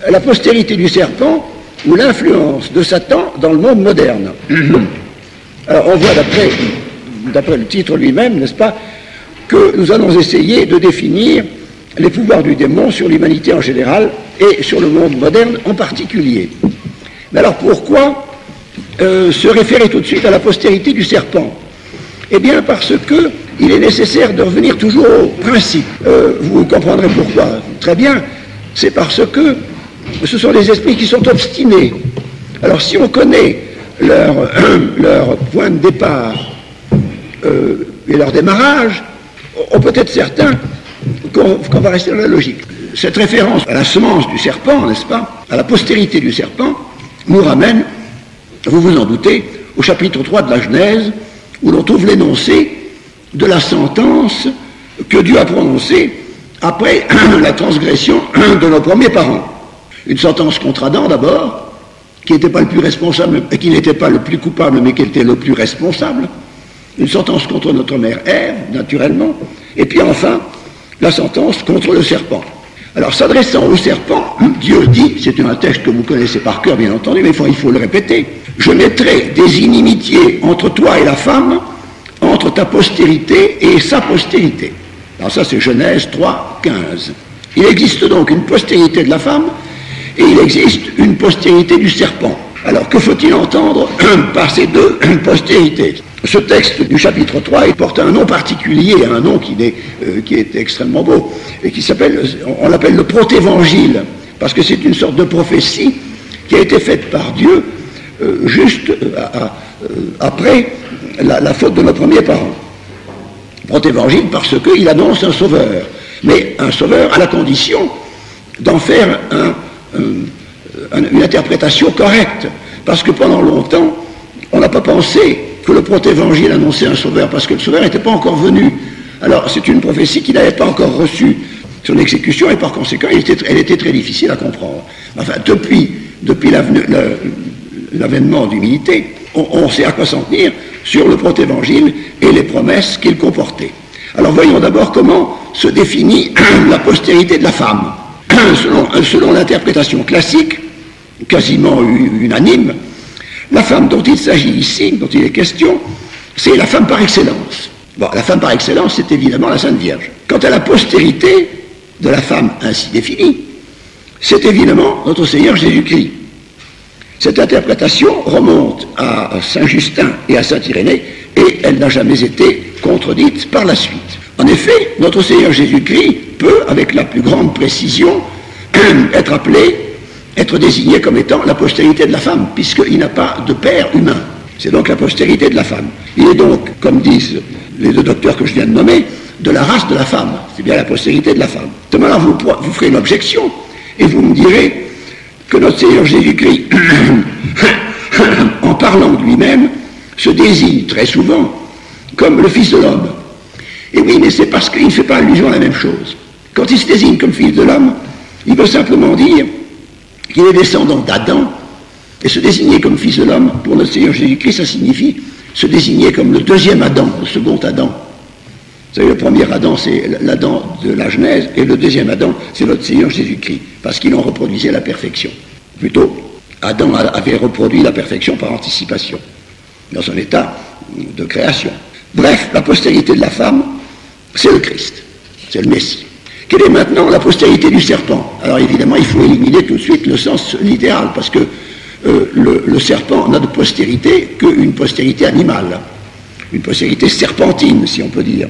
la postérité du serpent ou l'influence de Satan dans le monde moderne. Alors on voit d'après le titre lui-même, n'est-ce pas, que nous allons essayer de définir les pouvoirs du démon sur l'humanité en général et sur le monde moderne en particulier. Mais alors pourquoi se référer tout de suite à la postérité du serpent? Eh bien parce que il est nécessaire de revenir toujours au principe. Vous comprendrez pourquoi. Très bien, c'est parce que ce sont les esprits qui sont obstinés. Alors si on connaît leur point de départ et leur démarrage, on peut être certain qu'on va rester dans la logique. Cette référence à la semence du serpent, n'est-ce pas, à la postérité du serpent, nous ramène, vous vous en doutez, au chapitre 3 de la Genèse, où l'on trouve l'énoncé de la sentence que Dieu a prononcée après la transgression de nos premiers parents. Une sentence contre Adam d'abord, qui n'était pas le plus responsable, qui n'était pas le plus coupable, mais qui était le plus responsable. Une sentence contre notre mère Ève, naturellement. Et puis enfin, la sentence contre le serpent. Alors, s'adressant au serpent, Dieu dit, c'est un texte que vous connaissez par cœur, bien entendu, mais il faut le répéter, « Je mettrai des inimitiés entre toi et la femme, entre ta postérité et sa postérité. » Alors ça, c'est Genèse 3, 15. Il existe donc une postérité de la femme, et il existe une postérité du serpent. Alors, que faut-il entendre par ces deux postérités? Ce texte du chapitre 3, il porte un nom particulier, un nom qui est extrêmement beau, et qui s'appelle, on l'appelle le protévangile, parce que c'est une sorte de prophétie qui a été faite par Dieu juste après la faute de nos premiers parents. Protévangile parce qu'il annonce un sauveur, mais un sauveur à la condition d'en faire une interprétation correcte, parce que pendant longtemps, on n'a pas pensé que le protévangile annonçait un sauveur, parce que le sauveur n'était pas encore venu. Alors c'est une prophétie qui n'avait pas encore reçu son exécution, et par conséquent, elle était très difficile à comprendre. Enfin, depuis l'avènement d'humilité, on sait à quoi s'en tenir sur le protévangile et les promesses qu'il comportait. Alors voyons d'abord comment se définit la postérité de la femme. Selon l'interprétation classique, quasiment unanime, la femme dont il s'agit ici, dont il est question, c'est la femme par excellence. Bon, la femme par excellence, c'est évidemment la Sainte Vierge. Quant à la postérité de la femme ainsi définie, c'est évidemment notre Seigneur Jésus-Christ. Cette interprétation remonte à Saint Justin et à Saint Irénée, et elle n'a jamais été contredite par la suite. En effet, notre Seigneur Jésus-Christ peut, avec la plus grande précision, être désigné comme étant la postérité de la femme, puisqu'il n'a pas de père humain. C'est donc la postérité de la femme. Il est donc, comme disent les deux docteurs que je viens de nommer, de la race de la femme. C'est bien la postérité de la femme. Maintenant, vous ferez une objection, et vous me direz que notre Seigneur Jésus-Christ, en parlant de lui-même, se désigne très souvent comme le Fils de l'homme. Et oui, mais c'est parce qu'il ne fait pas allusion à la même chose. Quand il se désigne comme Fils de l'homme, il veut simplement dire qu'il est descendant d'Adam, et se désigner comme Fils de l'homme, pour notre Seigneur Jésus-Christ, ça signifie se désigner comme le deuxième Adam, le second Adam. Vous savez, le premier Adam, c'est l'Adam de la Genèse, et le deuxième Adam, c'est notre Seigneur Jésus-Christ, parce qu'il en reproduisait la perfection. Plutôt, Adam avait reproduit la perfection par anticipation, dans son état de création. Bref, la postérité de la femme, c'est le Christ, c'est le Messie. Quelle est maintenant la postérité du serpent? Alors évidemment, il faut éliminer tout de suite le sens littéral, parce que le serpent n'a de postérité qu'une postérité animale, une postérité serpentine, si on peut dire.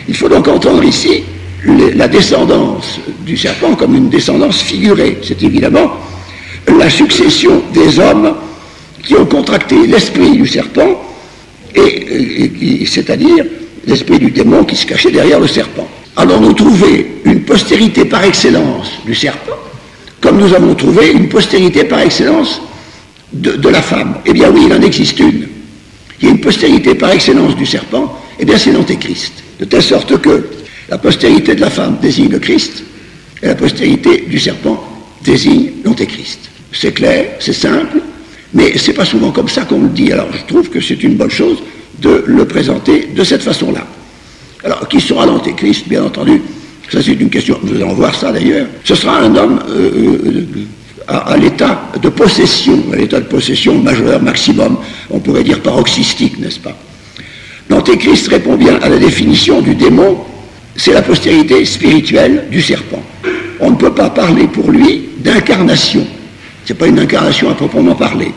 Il faut donc entendre ici la descendance du serpent comme une descendance figurée. C'est évidemment la succession des hommes qui ont contracté l'esprit du serpent, c'est-à-dire l'esprit du démon qui se cachait derrière le serpent. Allons-nous trouver une postérité par excellence du serpent, comme nous avons trouvé une postérité par excellence de la femme? Eh bien oui, il en existe une. Il y a une postérité par excellence du serpent, eh bien c'est l'Antéchrist. De telle sorte que la postérité de la femme désigne le Christ, et la postérité du serpent désigne l'Antéchrist. C'est clair, c'est simple, mais c'est pas souvent comme ça qu'on le dit. Alors je trouve que c'est une bonne chose de le présenter de cette façon-là. Alors, qui sera l'Antéchrist? Bien entendu, ça c'est une question, vous allez en voir ça d'ailleurs, ce sera un homme à l'état de possession majeur, maximum, on pourrait dire paroxystique, n'est-ce pas? L'Antéchrist répond bien à la définition du démon, c'est la postérité spirituelle du serpent. On ne peut pas parler pour lui d'incarnation. Ce n'est pas une incarnation à proprement parler,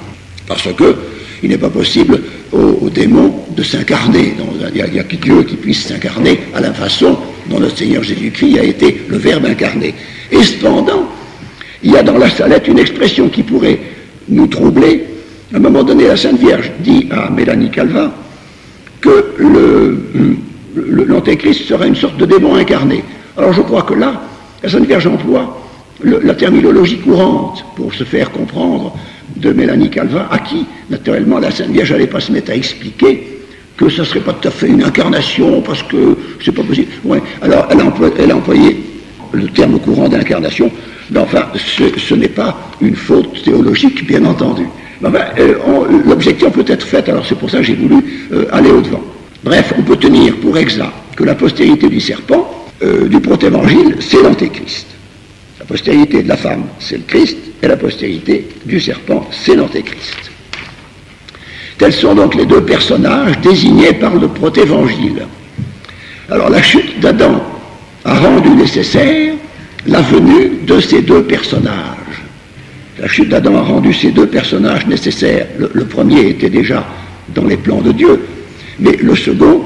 parce que il n'est pas possible au démon de s'incarner. Il n'y a que Dieu qui puisse s'incarner à la façon dont notre Seigneur Jésus-Christ a été le Verbe incarné. Et cependant, il y a dans la Salette une expression qui pourrait nous troubler. À un moment donné, la Sainte Vierge dit à Mélanie Calvat que l'Antéchrist sera une sorte de démon incarné. Alors je crois que là, la Sainte Vierge emploie la terminologie courante pour se faire comprendre de Mélanie Calvat, à qui, naturellement, la Sainte Vierge n'allait pas se mettre à expliquer que ça ne serait pas tout à fait une incarnation, parce que c'est pas possible. Ouais. Alors, elle a employé le terme courant d'incarnation, mais enfin, ce n'est pas une faute théologique, bien entendu. Enfin, l'objection peut être faite, alors c'est pour ça que j'ai voulu aller au-devant. Bref, on peut tenir pour exact que la postérité du serpent, du protévangile, c'est l'Antéchrist. La postérité de la femme, c'est le Christ, et la postérité du serpent, c'est l'Antéchrist. Tels sont donc les deux personnages désignés par le protévangile. Alors la chute d'Adam a rendu nécessaire la venue de ces deux personnages. La chute d'Adam a rendu ces deux personnages nécessaires. Le premier était déjà dans les plans de Dieu, mais le second,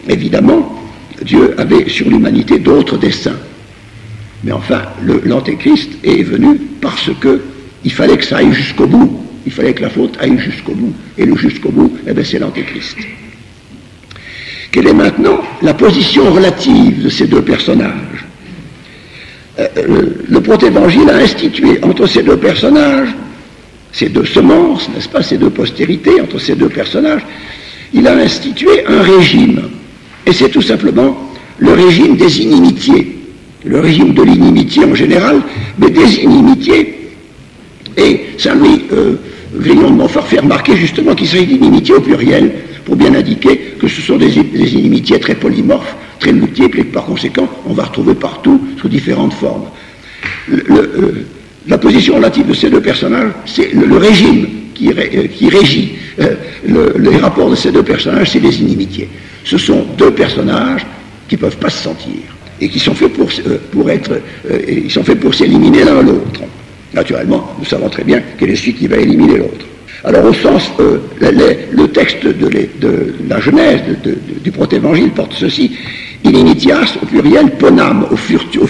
évidemment, Dieu avait sur l'humanité d'autres desseins. Mais enfin, l'Antéchrist est venu parce qu'il fallait que ça aille jusqu'au bout. Il fallait que la faute aille jusqu'au bout. Et le jusqu'au bout, c'est l'Antéchrist. Quelle est maintenant la position relative de ces deux personnages? Le protévangile a institué entre ces deux personnages, ces deux semences, n'est-ce pas, ces deux postérités, entre ces deux personnages, il a institué un régime. Et c'est tout simplement le régime des inimitiés. Le régime de l'inimitié en général, mais des inimitiés. Et Saint-Louis Grignon de Montfort fait remarquer justement qu'il s'agit d'inimitiés au pluriel, pour bien indiquer que ce sont des inimitiés très polymorphes, très multiples, et que par conséquent, on va retrouver partout sous différentes formes. La position relative de ces deux personnages, c'est le régime qui régit les rapports de ces deux personnages, c'est les inimitiés. Ce sont deux personnages qui ne peuvent pas se sentir, et qui sont faits ils sont faits pour s'éliminer l'un l'autre. Naturellement, nous savons très bien quel est celui qui va éliminer l'autre. Alors, au sens, le texte de la Genèse, du protévangile porte ceci: inimitias au pluriel, ponam au futur.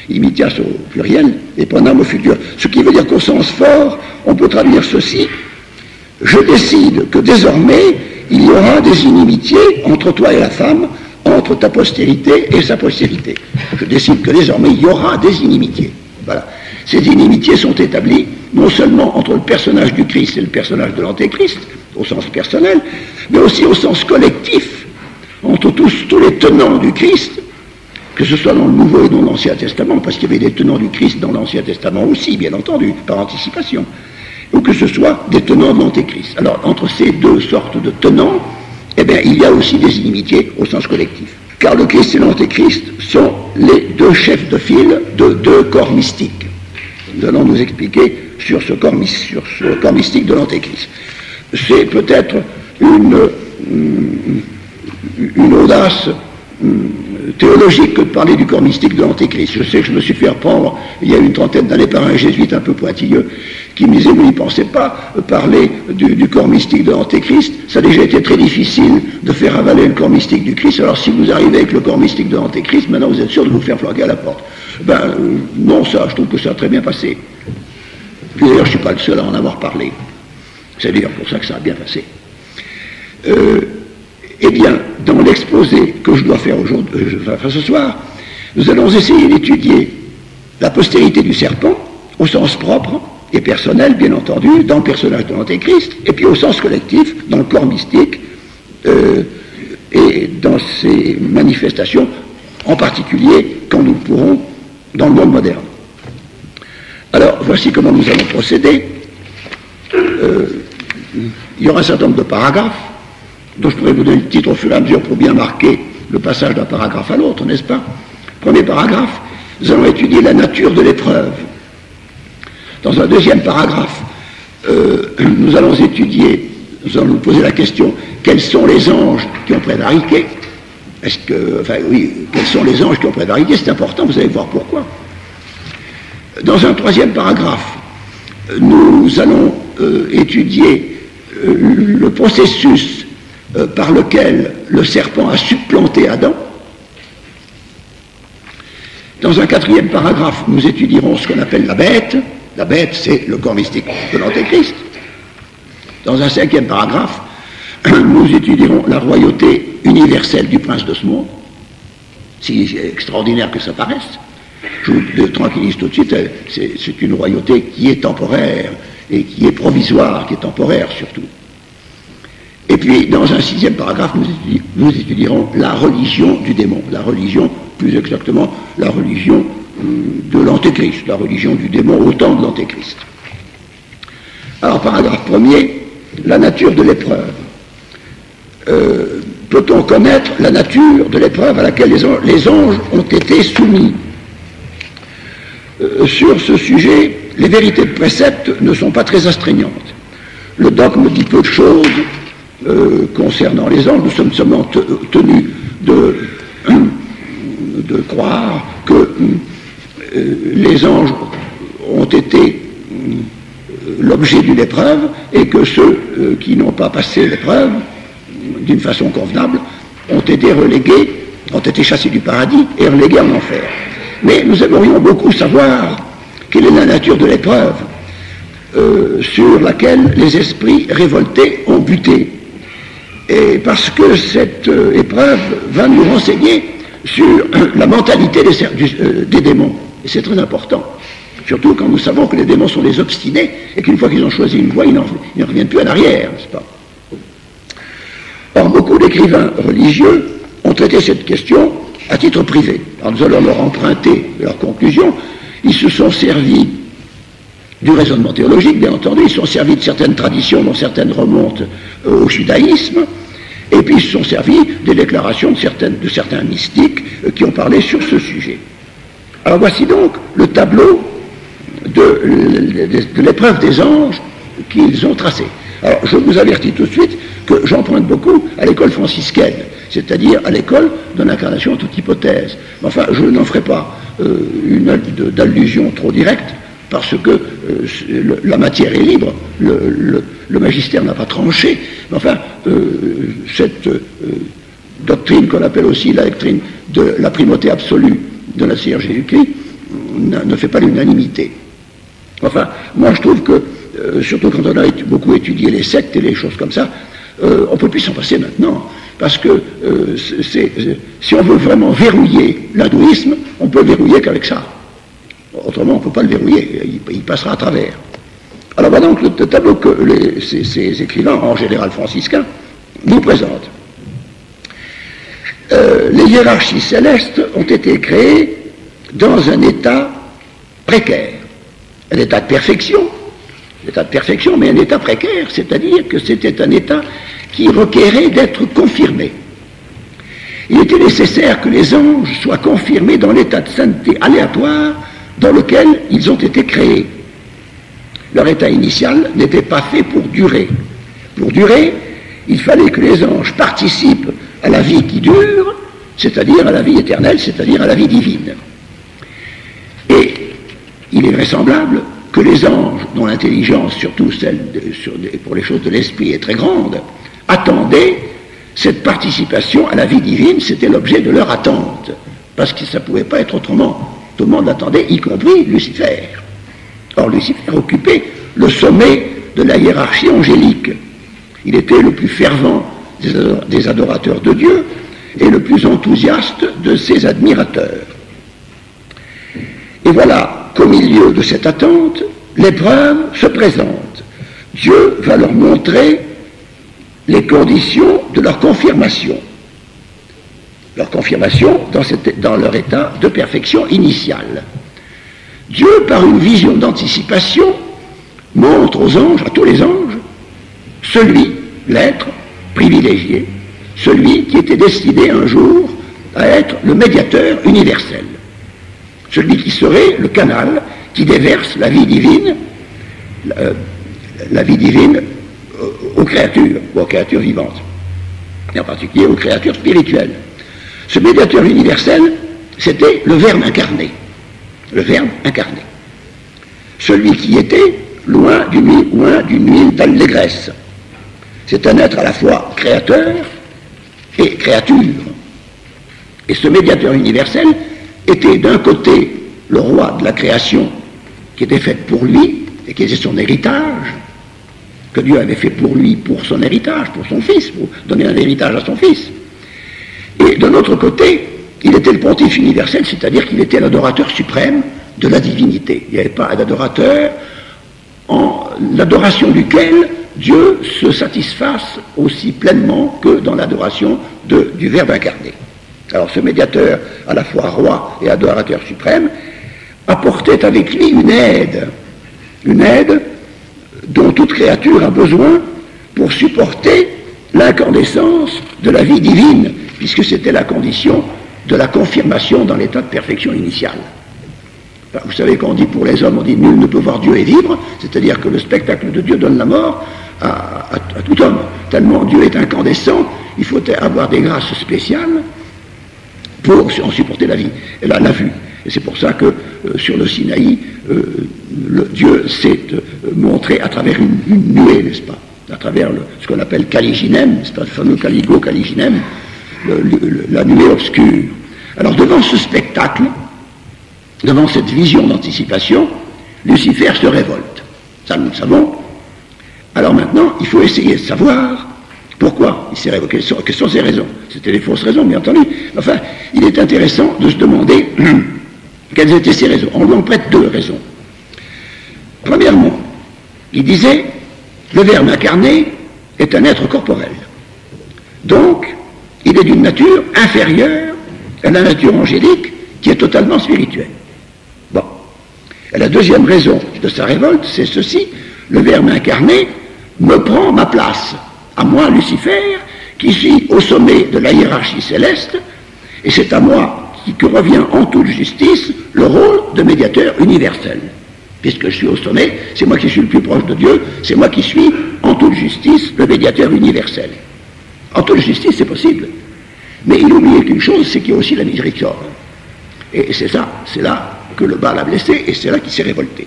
Inimitias au pluriel et ponam au futur. Ce qui veut dire qu'au sens fort, on peut traduire ceci: je décide que désormais, il y aura des inimitiés entre toi et la femme, entre ta postérité et sa postérité. Je décide que désormais, il y aura des inimitiés. Voilà. Ces inimitiés sont établies non seulement entre le personnage du Christ et le personnage de l'Antéchrist, au sens personnel, mais aussi au sens collectif, entre tous les tenants du Christ, que ce soit dans le Nouveau et dans l'Ancien Testament, parce qu'il y avait des tenants du Christ dans l'Ancien Testament aussi, bien entendu, par anticipation, ou que ce soit des tenants de l'Antéchrist. Alors, entre ces deux sortes de tenants, il y a aussi des inimitiés au sens collectif. Car le Christ et l'Antéchrist sont les deux chefs de file de deux corps mystiques. Nous allons nous expliquer sur ce corps mystique de l'Antéchrist. C'est peut-être une audace théologique que de parler du corps mystique de l'Antéchrist. Je sais que je me suis fait reprendre il y a une trentaine d'années par un jésuite un peu pointilleux qui me disait: vous n'y pensez pas, parler du corps mystique de l'Antéchrist, ça a déjà été très difficile de faire avaler le corps mystique du Christ, alors si vous arrivez avec le corps mystique de l'Antéchrist, maintenant vous êtes sûr de vous faire flanquer à la porte. Non, ça, je trouve que ça a très bien passé. Puis d'ailleurs, je ne suis pas le seul à en avoir parlé. C'est d'ailleurs pour ça que ça a bien passé. Eh bien, dans l'exposé que je dois faire ce soir, nous allons essayer d'étudier la postérité du serpent, au sens propre et personnel, bien entendu, dans le personnage de l'Antéchrist, et puis au sens collectif, dans le corps mystique, et dans ses manifestations, en particulier quand nous le pourrons dans le monde moderne. Alors, voici comment nous allons procéder. Il y aura un certain nombre de paragraphes, dont je pourrais vous donner le titre au fur et à mesure pour bien marquer le passage d'un paragraphe à l'autre, n'est-ce pas? premier paragraphe, nous allons étudier la nature de l'épreuve. Dans un deuxième paragraphe, nous allons nous poser la question, quels sont les anges qui ont prévariqué? Quels sont les anges qui ont prévariqué? C'est important, vous allez voir pourquoi. Dans un troisième paragraphe, nous allons étudier le processus par lequel le serpent a supplanté Adam. Dans un quatrième paragraphe, nous étudierons ce qu'on appelle la bête. La bête, c'est le corps mystique de l'Antéchrist. Dans un cinquième paragraphe, nous étudierons la royauté universelle du prince de ce monde, si extraordinaire que ça paraisse. Je vous tranquillise tout de suite, c'est une royauté qui est temporaire et qui est provisoire, qui est temporaire surtout. Et puis, dans un sixième paragraphe, nous étudierons la religion du démon, la religion, plus exactement, la religion de l'Antéchrist, la religion du démon au temps de l'Antéchrist. Alors, paragraphe premier, la nature de l'épreuve. Peut-on connaître la nature de l'épreuve à laquelle les anges ont été soumis? Sur ce sujet, les vérités de précepte ne sont pas très astreignantes. Le dogme dit peu de choses concernant les anges. Nous sommes seulement tenus de croire que les anges ont été l'objet d'une épreuve et que ceux qui n'ont pas passé l'épreuve d'une façon convenable ont été relégués, ont été chassés du paradis et relégués en enfer. Mais nous aimerions beaucoup savoir quelle est la nature de l'épreuve sur laquelle les esprits révoltés ont buté. Et parce que cette épreuve va nous renseigner sur la mentalité des démons. Et c'est très important. Surtout quand nous savons que les démons sont des obstinés et qu'une fois qu'ils ont choisi une voie, ils ne reviennent plus en arrière, n'est-ce pas? Or, beaucoup d'écrivains religieux ont traité cette question à titre privé. Alors nous allons leur emprunter leurs conclusions. Ils se sont servis du raisonnement théologique, bien entendu, ils se sont servis de certaines traditions dont certaines remontent au judaïsme, et puis ils se sont servis des déclarations de certains mystiques qui ont parlé sur ce sujet. Alors voici donc le tableau de l'épreuve des anges qu'ils ont tracé. Alors je vous avertis tout de suite que j'emprunte beaucoup à l'école franciscaine, c'est-à-dire à l'école de l'incarnation en toute hypothèse. Mais enfin, je n'en ferai pas d'allusion trop directe, parce que la matière est libre, le magistère n'a pas tranché. Mais enfin, cette doctrine qu'on appelle aussi la doctrine de la primauté absolue de la Seigneur Jésus-Christ ne fait pas l'unanimité. Enfin, moi je trouve que, surtout quand on a beaucoup étudié les sectes et les choses comme ça, on ne peut plus s'en passer maintenant, parce que si on veut vraiment verrouiller l'hindouisme, on peut le verrouiller qu'avec ça. Autrement, on ne peut pas le verrouiller, il passera à travers. Alors voilà donc le tableau que ces écrivains, en général franciscains, nous présentent. Les hiérarchies célestes ont été créées dans un état précaire, un état de perfection, mais un état précaire, c'est-à-dire que c'était un état qui requérait d'être confirmé. Il était nécessaire que les anges soient confirmés dans l'état de sainteté aléatoire dans lequel ils ont été créés. Leur état initial n'était pas fait pour durer. Pour durer, il fallait que les anges participent à la vie qui dure, c'est-à-dire à la vie éternelle, c'est-à-dire à la vie divine. Et il est vraisemblable que les anges, dont l'intelligence, surtout celle pour les choses de l'esprit, est très grande, attendaient cette participation à la vie divine, c'était l'objet de leur attente, parce que ça ne pouvait pas être autrement. Tout le monde l'attendait, y compris Lucifer. Or, Lucifer occupait le sommet de la hiérarchie angélique. Il était le plus fervent des adorateurs de Dieu et le plus enthousiaste de ses admirateurs. Et voilà qu'au milieu de cette attente, l'épreuve se présente. Dieu va leur montrer les conditions de leur confirmation. Leur confirmation dans leur état de perfection initiale. Dieu, par une vision d'anticipation, montre aux anges, à tous les anges, l'être privilégié, celui qui était destiné un jour à être le médiateur universel. celui qui serait le canal qui déverse la vie divine, aux créatures vivantes, et en particulier aux créatures spirituelles. Ce médiateur universel, c'était le Verbe incarné. Le Verbe incarné. Celui qui était loin d'une huile d'allégresse. C'est un être à la fois créateur et créature. Et ce médiateur universel était d'un côté le roi de la création qui était faite pour lui et qui était son héritage, que Dieu avait fait pour lui, pour son héritage, pour son fils, pour donner un héritage à son fils. Et de l'autre côté, il était le pontife universel, c'est-à-dire qu'il était l'adorateur suprême de la divinité. Il n'y avait pas d'adorateur en l'adoration duquel Dieu se satisfasse aussi pleinement que dans l'adoration du Verbe incarné. Alors ce médiateur, à la fois roi et adorateur suprême, apportait avec lui une aide dont toute créature a besoin pour supporter l'incandescence de la vie divine, puisque c'était la condition de la confirmation dans l'état de perfection initiale. Vous savez qu'on dit pour les hommes, on dit nul ne peut voir Dieu et vivre, c'est-à-dire que le spectacle de Dieu donne la mort à tout homme. Tellement Dieu est incandescent, il faut avoir des grâces spéciales pour en supporter la vie, et la vue. Et c'est pour ça que sur le Sinaï, Dieu s'est montré à travers une nuée, n'est-ce pas? À travers ce qu'on appelle Caliginem, n'est-ce pas? Le fameux Caligo Caliginem, la nuée obscure. Alors devant ce spectacle, devant cette vision d'anticipation, Lucifer se révolte. Ça, nous le savons. Alors maintenant, il faut essayer de savoir pourquoi il s'est révolté. Quelles sont ses raisons? C'était des fausses raisons, bien entendu. Enfin, il est intéressant de se demander quelles étaient ses raisons. On lui en prête deux raisons. Premièrement, il disait, le Verbe incarné est un être corporel. Donc, il est d'une nature inférieure à la nature angélique qui est totalement spirituelle. Bon. Et la deuxième raison de sa révolte, c'est ceci, le Verbe incarné me prend ma place, à moi, Lucifer, qui suis au sommet de la hiérarchie céleste, et c'est à moi que revient en toute justice le rôle de médiateur universel. Puisque je suis au sommet, c'est moi qui suis le plus proche de Dieu, c'est moi qui suis en toute justice le médiateur universel. En toute justice, c'est possible. Mais il oubliait qu'une chose, c'est qu'il y a aussi la miséricorde. Et c'est ça, c'est là que le bas l'a blessé, et c'est là qu'il s'est révolté.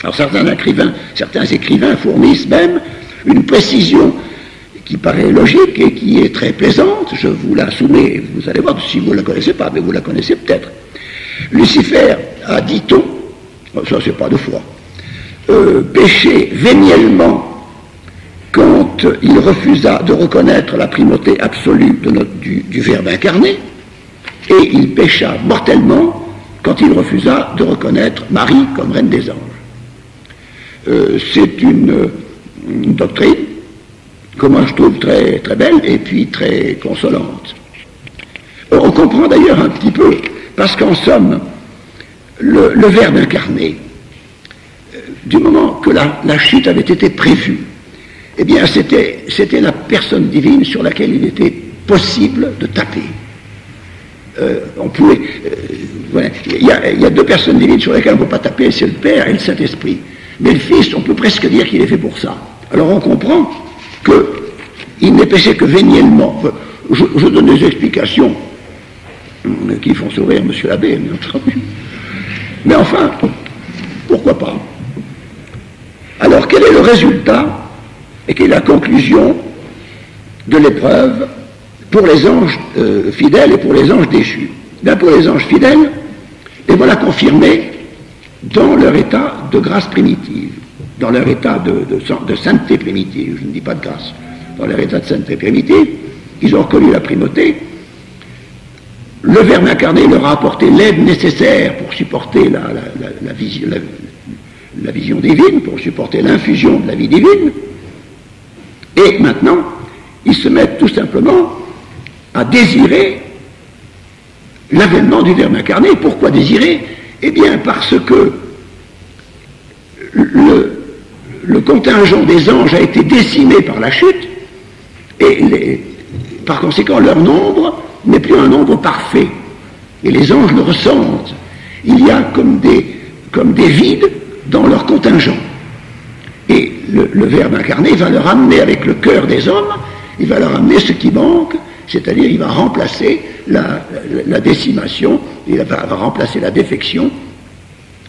Alors certains écrivains fournissent même une précision qui paraît logique et qui est très plaisante. Je vous la soumets, vous allez voir, si vous ne la connaissez pas, mais vous la connaissez peut-être. Lucifer a, dit-on, ça c'est pas de foi, péché véniellement quand il refusa de reconnaître la primauté absolue du Verbe incarné, et il pécha mortellement quand il refusa de reconnaître Marie comme reine des anges. C'est une doctrine que moi je trouve très, très belle et puis très consolante. On comprend d'ailleurs un petit peu, parce qu'en somme, le Verbe incarné, du moment que la chute avait été prévue, eh bien c'était la personne divine sur laquelle il était possible de taper. On pouvait, voilà, il y a deux personnes divines sur lesquelles on ne peut pas taper, c'est le Père et le Saint-Esprit. Mais le Fils, on peut presque dire qu'il est fait pour ça. Alors on comprend qu'il n'est péché que véniellement. Je donne des explications qui font sourire M. l'abbé, bien entendu. Mais enfin, pourquoi pas? Alors quel est le résultat et quelle est la conclusion de l'épreuve pour les anges fidèles et pour les anges déchus? Bien, pour les anges fidèles, les voilà confirmés dans leur état de grâce primitive, dans leur état de sainteté primitive, je ne dis pas de grâce, dans leur état de sainteté primitive, ils ont reconnu la primauté. Le Verbe incarné leur a apporté l'aide nécessaire pour supporter la vision divine, pour supporter l'infusion de la vie divine. Et maintenant, ils se mettent tout simplement à désirer l'avènement du Verbe incarné. Pourquoi désirer? Eh bien, parce que le contingent des anges a été décimé par la chute, et par conséquent, leur nombre n'est plus un nombre parfait. Et les anges le ressentent. il y a comme des vides dans leur contingent. Et le Verbe incarné va leur amener avec le cœur des hommes, il va leur amener ce qui manque, c'est-à-dire il va remplacer la décimation, il va remplacer la défection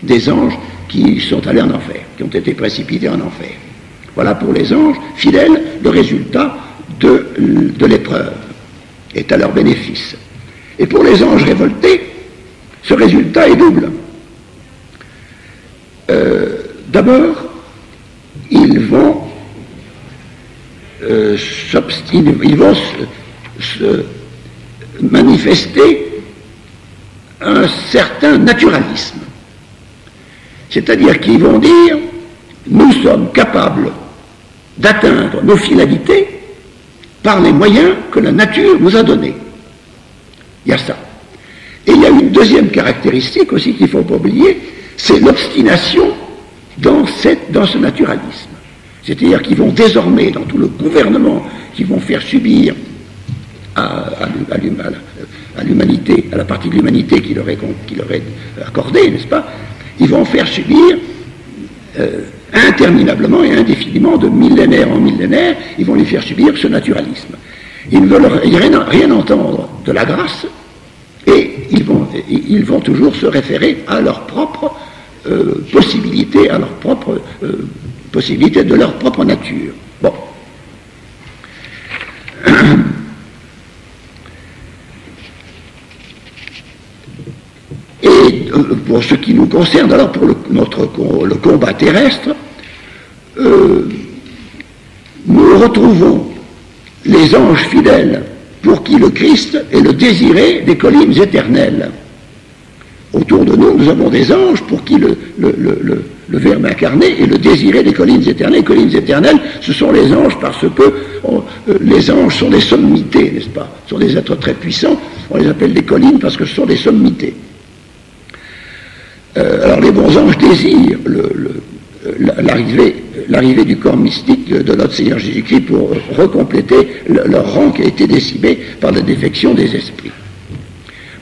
des anges qui sont allés en enfer, qui ont été précipités en enfer. Voilà pour les anges fidèles, le résultat de l'épreuve est à leur bénéfice. Et pour les anges révoltés, ce résultat est double. D'abord, ils vont se manifester un certain naturalisme. C'est-à-dire qu'ils vont dire, nous sommes capables d'atteindre nos finalités par les moyens que la nature nous a donnés. Il y a ça. Et il y a une deuxième caractéristique aussi qu'il ne faut pas oublier, c'est l'obstination dans ce naturalisme. C'est-à-dire qu'ils vont désormais, dans tout le gouvernement, qu'ils vont faire subir à l'humanité, à la partie de l'humanité qui leur est accordée, n'est-ce pas, ils vont faire subir interminablement et indéfiniment, de millénaire en millénaire, ils vont lui faire subir ce naturalisme. Ils ne veulent rien entendre de la grâce, et ils vont toujours se référer à leur propre possibilité, à leur propre possibilité de leur propre nature. Bon. Et pour ce qui nous concerne, alors pour le combat terrestre, nous retrouvons les anges fidèles pour qui le Christ est le désiré des collines éternelles. Autour de nous, nous avons des anges pour qui le Verbe incarné est le désiré des collines éternelles. Les collines éternelles, ce sont les anges parce que les anges sont des sommités, n'est-ce pas? Ce sont des êtres très puissants. On les appelle des collines parce que ce sont des sommités. Alors les bons anges désirent l'arrivée du corps mystique de notre Seigneur Jésus-Christ pour recompléter leur rang qui a été décimé par la défection des esprits.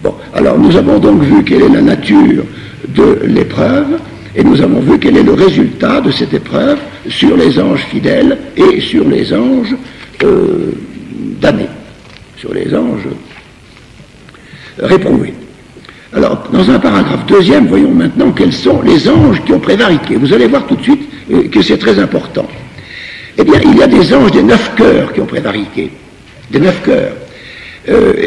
Bon, alors nous avons donc vu quelle est la nature de l'épreuve, et nous avons vu quel est le résultat de cette épreuve sur les anges fidèles et sur les anges damnés, sur les anges réprouvés. Alors, dans un paragraphe deuxième, voyons maintenant quels sont les anges qui ont prévariqué. Vous allez voir tout de suite que c'est très important. Eh bien, il y a des anges des 9 cœurs qui ont prévariqué. Des 9 cœurs.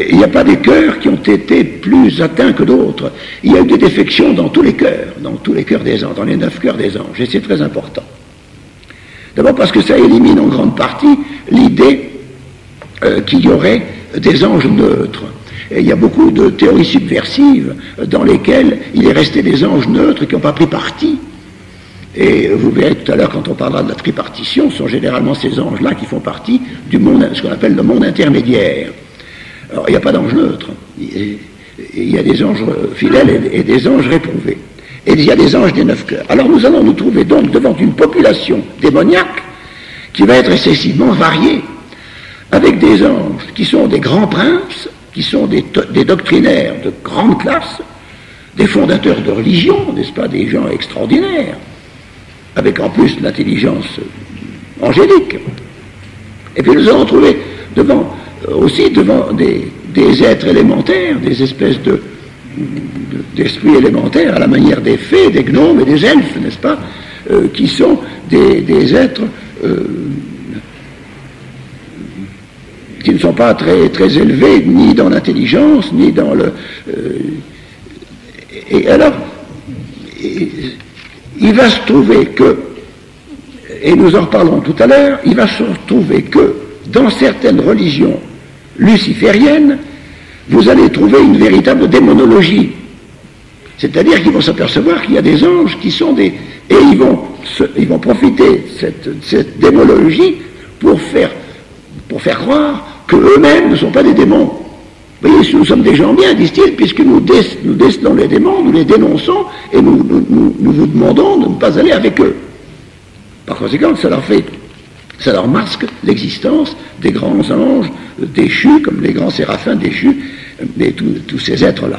Il n'y a pas des cœurs qui ont été plus atteints que d'autres. Il y a eu des défections dans tous les cœurs des anges, dans les 9 cœurs des anges, et c'est très important. D'abord parce que ça élimine en grande partie l'idée qu'il y aurait des anges neutres. Et il y a beaucoup de théories subversives dans lesquelles il est resté des anges neutres qui n'ont pas pris parti. Et vous verrez tout à l'heure, quand on parlera de la tripartition, ce sont généralement ces anges-là qui font partie du monde, ce qu'on appelle le monde intermédiaire. Alors, il n'y a pas d'anges neutres. Il y a des anges fidèles et des anges réprouvés. Et il y a des anges des 9 cœurs. Alors, nous allons nous trouver donc devant une population démoniaque qui va être excessivement variée, avec des anges qui sont des grands princes, qui sont des doctrinaires de grande classe, des fondateurs de religion, n'est-ce pas, des gens extraordinaires, avec en plus l'intelligence angélique. Et puis nous allons trouver aussi devant des êtres élémentaires, des espèces d'esprits élémentaires, à la manière des fées, des gnomes et des elfes, n'est-ce pas, qui sont des êtres qui ne sont pas très, très élevés, ni dans l'intelligence, ni dans le... et alors, il va se trouver que, et nous en reparlerons tout à l'heure, il va se trouver que dans certaines religions lucifériennes, vous allez trouver une véritable démonologie. C'est-à-dire qu'ils vont s'apercevoir qu'il y a des anges qui sont des... Et ils vont profiter de cette démonologie pour faire croire qu'eux-mêmes ne sont pas des démons. Vous voyez, nous sommes des gens bien, disent-ils, puisque nous décelons les démons, nous les dénonçons, et nous vous demandons de ne pas aller avec eux. Par conséquent, ça leur masque l'existence des grands anges déchus, comme les grands séraphins déchus, et tous ces êtres-là.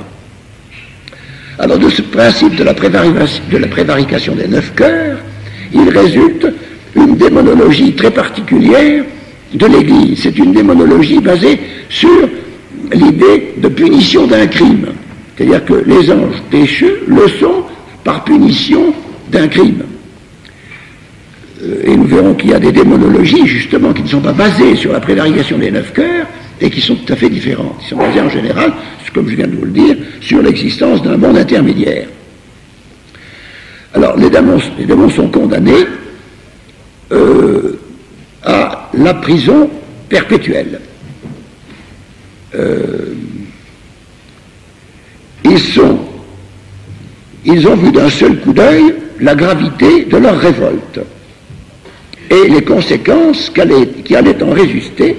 Alors de ce principe de la prévarication des 9 cœurs, il résulte une démonologie très particulière de l'Église. C'est une démonologie basée sur l'idée de punition d'un crime. C'est-à-dire que les anges déchus le sont par punition d'un crime. Et nous verrons qu'il y a des démonologies, justement, qui ne sont pas basées sur la prévarication des 9 cœurs et qui sont tout à fait différentes. Ils sont basées en général, comme je viens de vous le dire, sur l'existence d'un monde intermédiaire. Alors, les démons sont condamnés à la prison perpétuelle. Ils ont vu d'un seul coup d'œil la gravité de leur révolte et les conséquences qui allaient en résulter,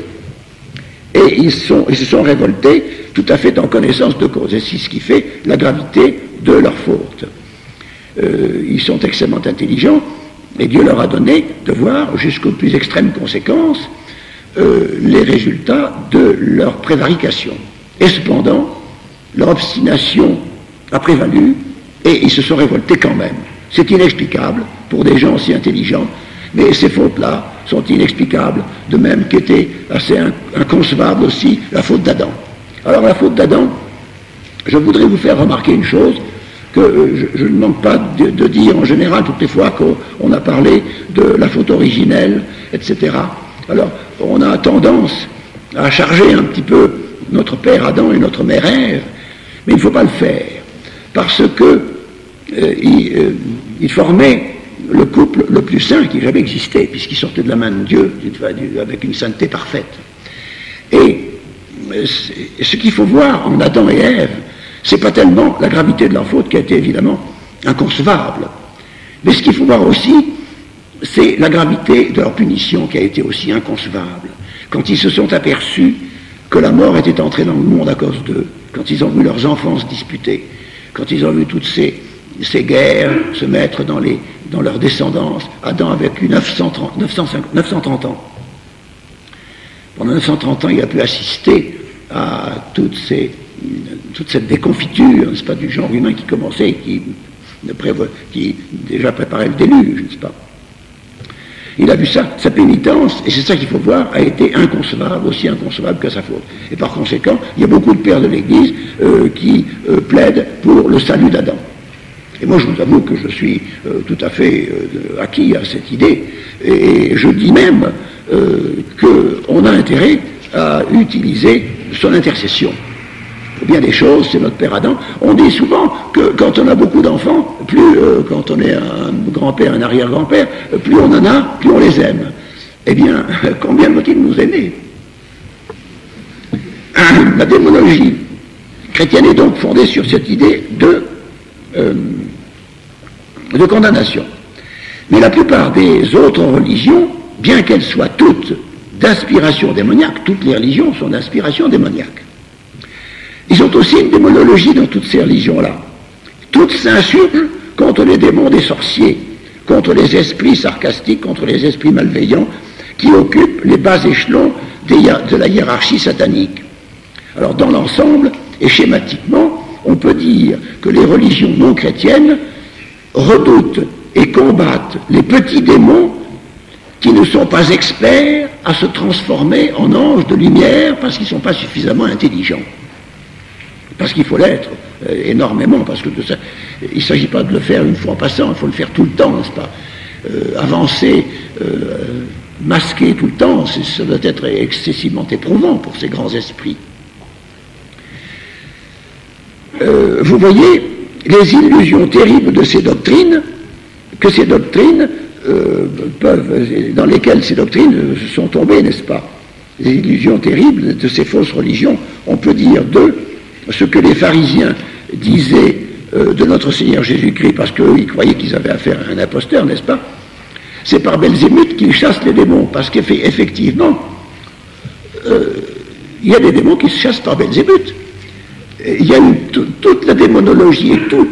et ils se sont révoltés tout à fait en connaissance de cause. Et c'est ce qui fait la gravité de leur faute. Ils sont extrêmement intelligents, et Dieu leur a donné de voir jusqu'aux plus extrêmes conséquences les résultats de leur prévarication. Et cependant, leur obstination a prévalu, et ils se sont révoltés quand même. C'est inexplicable pour des gens aussi intelligents, mais ces fautes-là sont inexplicables, de même qu'était assez inconcevable aussi la faute d'Adam. Alors la faute d'Adam, je voudrais vous faire remarquer une chose que je ne manque pas de dire en général toutes les fois qu'on a parlé de la faute originelle, etc. Alors on a tendance à charger un petit peu notre père Adam et notre mère Ève, mais il ne faut pas le faire, parce que il formait le couple le plus saint qui jamais existé, puisqu'il sortait de la main de Dieu avec une sainteté parfaite. Et ce qu'il faut voir en Adam et Ève, c'est pas tellement la gravité de leur faute qui a été évidemment inconcevable, mais ce qu'il faut voir aussi, c'est la gravité de leur punition qui a été aussi inconcevable. Quand ils se sont aperçus que la mort était entrée dans le monde à cause d'eux, quand ils ont vu leurs enfants se disputer, quand ils ont vu toutes ces guerres se mettre dans leur descendance, Adam a vécu 930 ans. Pendant 930 ans, il a pu assister à toute cette déconfiture, n'est-ce pas, du genre humain qui commençait, qui déjà préparait le déluge, n'est-ce pas. Il a vu ça, sa pénitence, et c'est ça qu'il faut voir, a été inconcevable, aussi inconcevable que sa faute. Et par conséquent, il y a beaucoup de pères de l'Église qui plaident pour le salut d'Adam. Et moi, je vous avoue que je suis tout à fait acquis à cette idée, et je dis même qu'on a intérêt à utiliser son intercession. Pour bien des choses, c'est notre père Adam. On dit souvent que quand on a beaucoup d'enfants, plus quand on est un grand-père, un arrière-grand-père, plus on en a, plus on les aime. Eh bien, combien vont-ils nous aimer? La démonologie chrétienne est donc fondée sur cette idée de condamnation. Mais la plupart des autres religions, bien qu'elles soient toutes d'inspiration démoniaque, toutes les religions sont d'inspiration démoniaque. Ils ont aussi une démonologie dans toutes ces religions-là. Toutes s'insurgent contre les démons des sorciers, contre les esprits sarcastiques, contre les esprits malveillants qui occupent les bas échelons de la hiérarchie satanique. Alors dans l'ensemble, et schématiquement, on peut dire que les religions non chrétiennes redoutent et combattent les petits démons qui ne sont pas experts à se transformer en anges de lumière parce qu'ils ne sont pas suffisamment intelligents. Parce qu'il faut l'être énormément, parce que il ne s'agit pas de le faire une fois en passant, il faut le faire tout le temps, n'est-ce pas? Avancer, masquer tout le temps, ça doit être excessivement éprouvant pour ces grands esprits. Vous voyez les illusions terribles de ces doctrines, dans lesquelles ces doctrines sont tombées, n'est-ce pas? Les illusions terribles de ces fausses religions, on peut dire d'eux ce que les pharisiens disaient de notre Seigneur Jésus-Christ, parce qu'eux, ils croyaient qu'ils avaient affaire à un imposteur, n'est-ce pas? C'est par Belzébuth qu'ils chassent les démons, parce qu'effectivement, il y a des démons qui se chassent par Belzébuth. Il y a toute la démonologie et tout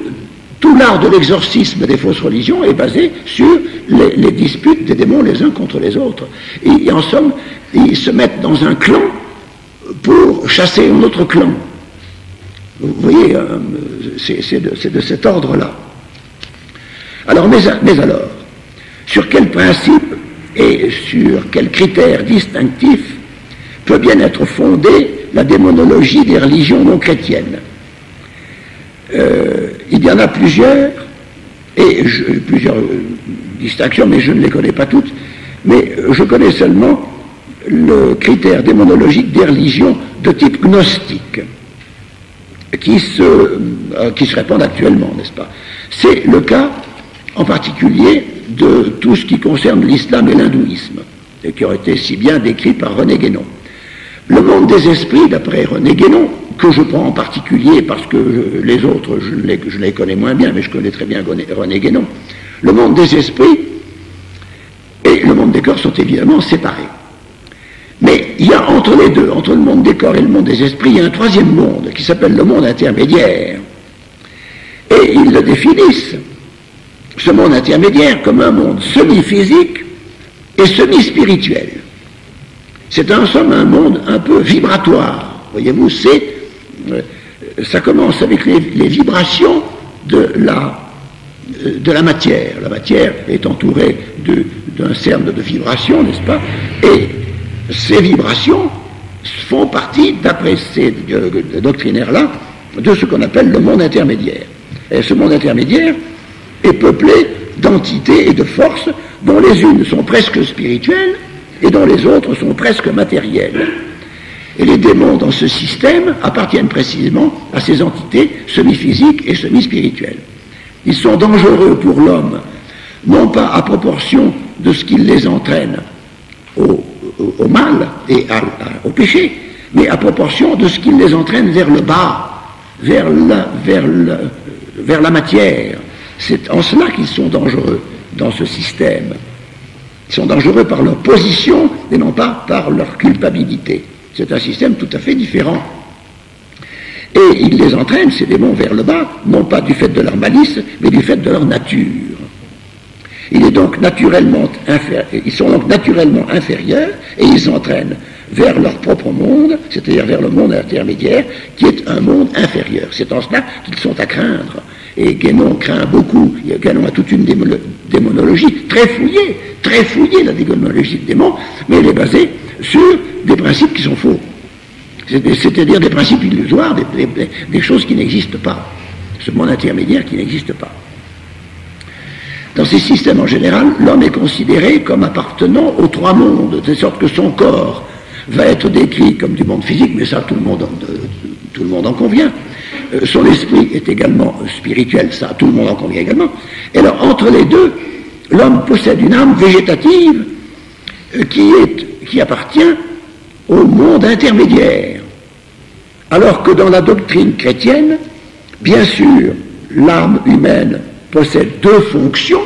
l'art de l'exorcisme des fausses religions est basé sur les disputes des démons les uns contre les autres. Et en somme, ils se mettent dans un clan pour chasser un autre clan. Vous voyez, c'est de cet ordre-là. Alors, mais alors, sur quel principe et sur quels critères distinctifs peut bien être fondée la démonologie des religions non chrétiennes? Il y en a plusieurs, et plusieurs distinctions, mais je ne les connais pas toutes, mais je connais seulement le critère démonologique des religions de type gnostique, qui se répandent actuellement, n'est-ce pas? C'est le cas, en particulier, de tout ce qui concerne l'islam et l'hindouisme, et qui ont été si bien décrits par René Guénon. Le monde des esprits, d'après René Guénon, que je prends en particulier parce que les autres, je les connais moins bien, mais je connais très bien René Guénon, le monde des esprits et le monde des corps sont évidemment séparés. Mais il y a entre les deux, entre le monde des corps et le monde des esprits, il y a un troisième monde qui s'appelle le monde intermédiaire. Et ils le définissent, ce monde intermédiaire, comme un monde semi-physique et semi-spirituel. C'est en somme un monde un peu vibratoire. Voyez-vous, ça commence avec les vibrations de la matière. La matière est entourée d'un cercle de vibrations, n'est-ce pas? Et ces vibrations font partie, d'après ces doctrinaires-là, de ce qu'on appelle le monde intermédiaire. Et ce monde intermédiaire est peuplé d'entités et de forces dont les unes sont presque spirituelles et dont les autres sont presque matérielles. Et les démons dans ce système appartiennent précisément à ces entités semi-physiques et semi-spirituelles. Ils sont dangereux pour l'homme, non pas à proportion de ce qui les entraîne au mal et au péché, mais à proportion de ce qui les entraîne vers le bas, vers la matière. C'est en cela qu'ils sont dangereux dans ce système. Ils sont dangereux par leur position et non pas par leur culpabilité. C'est un système tout à fait différent. Et ils les entraînent, ces démons, vers le bas, non pas du fait de leur malice, mais du fait de leur nature. Ils sont donc naturellement inférieurs et ils s'entraînent vers leur propre monde, c'est-à-dire vers le monde intermédiaire, qui est un monde inférieur. C'est en cela qu'ils sont à craindre. Et Guénon craint beaucoup, Guénon a toute une démonologie très fouillée la démonologie de démons, mais elle est basée sur des principes qui sont faux. C'est-à-dire des principes illusoires, des choses qui n'existent pas. Ce monde intermédiaire qui n'existe pas. Dans ces systèmes en général, l'homme est considéré comme appartenant aux trois mondes, de sorte que son corps va être décrit comme du monde physique, mais ça tout le monde en convient. Son esprit est également spirituel, ça tout le monde en convient également. Et alors entre les deux, l'homme possède une âme végétative qui appartient au monde intermédiaire. Alors que dans la doctrine chrétienne, bien sûr, l'âme humaine possède deux fonctions,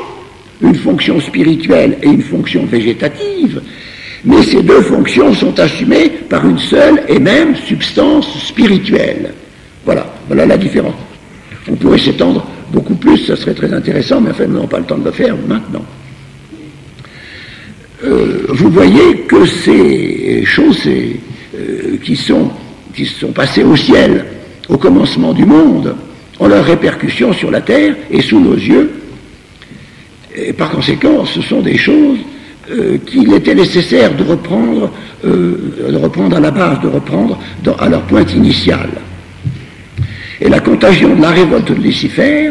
une fonction spirituelle et une fonction végétative, mais ces deux fonctions sont assumées par une seule et même substance spirituelle. Voilà la différence. On pourrait s'étendre beaucoup plus, ça serait très intéressant, mais enfin, nous n'avons pas le temps de le faire maintenant. Vous voyez que ces choses qui sont passées au ciel au commencement du monde ont leurs répercussions sur la terre et sous nos yeux. Et par conséquent, ce sont des choses qu'il était nécessaire de reprendre à la base, de reprendre à leur pointe initiale. Et la contagion de la révolte de Lucifer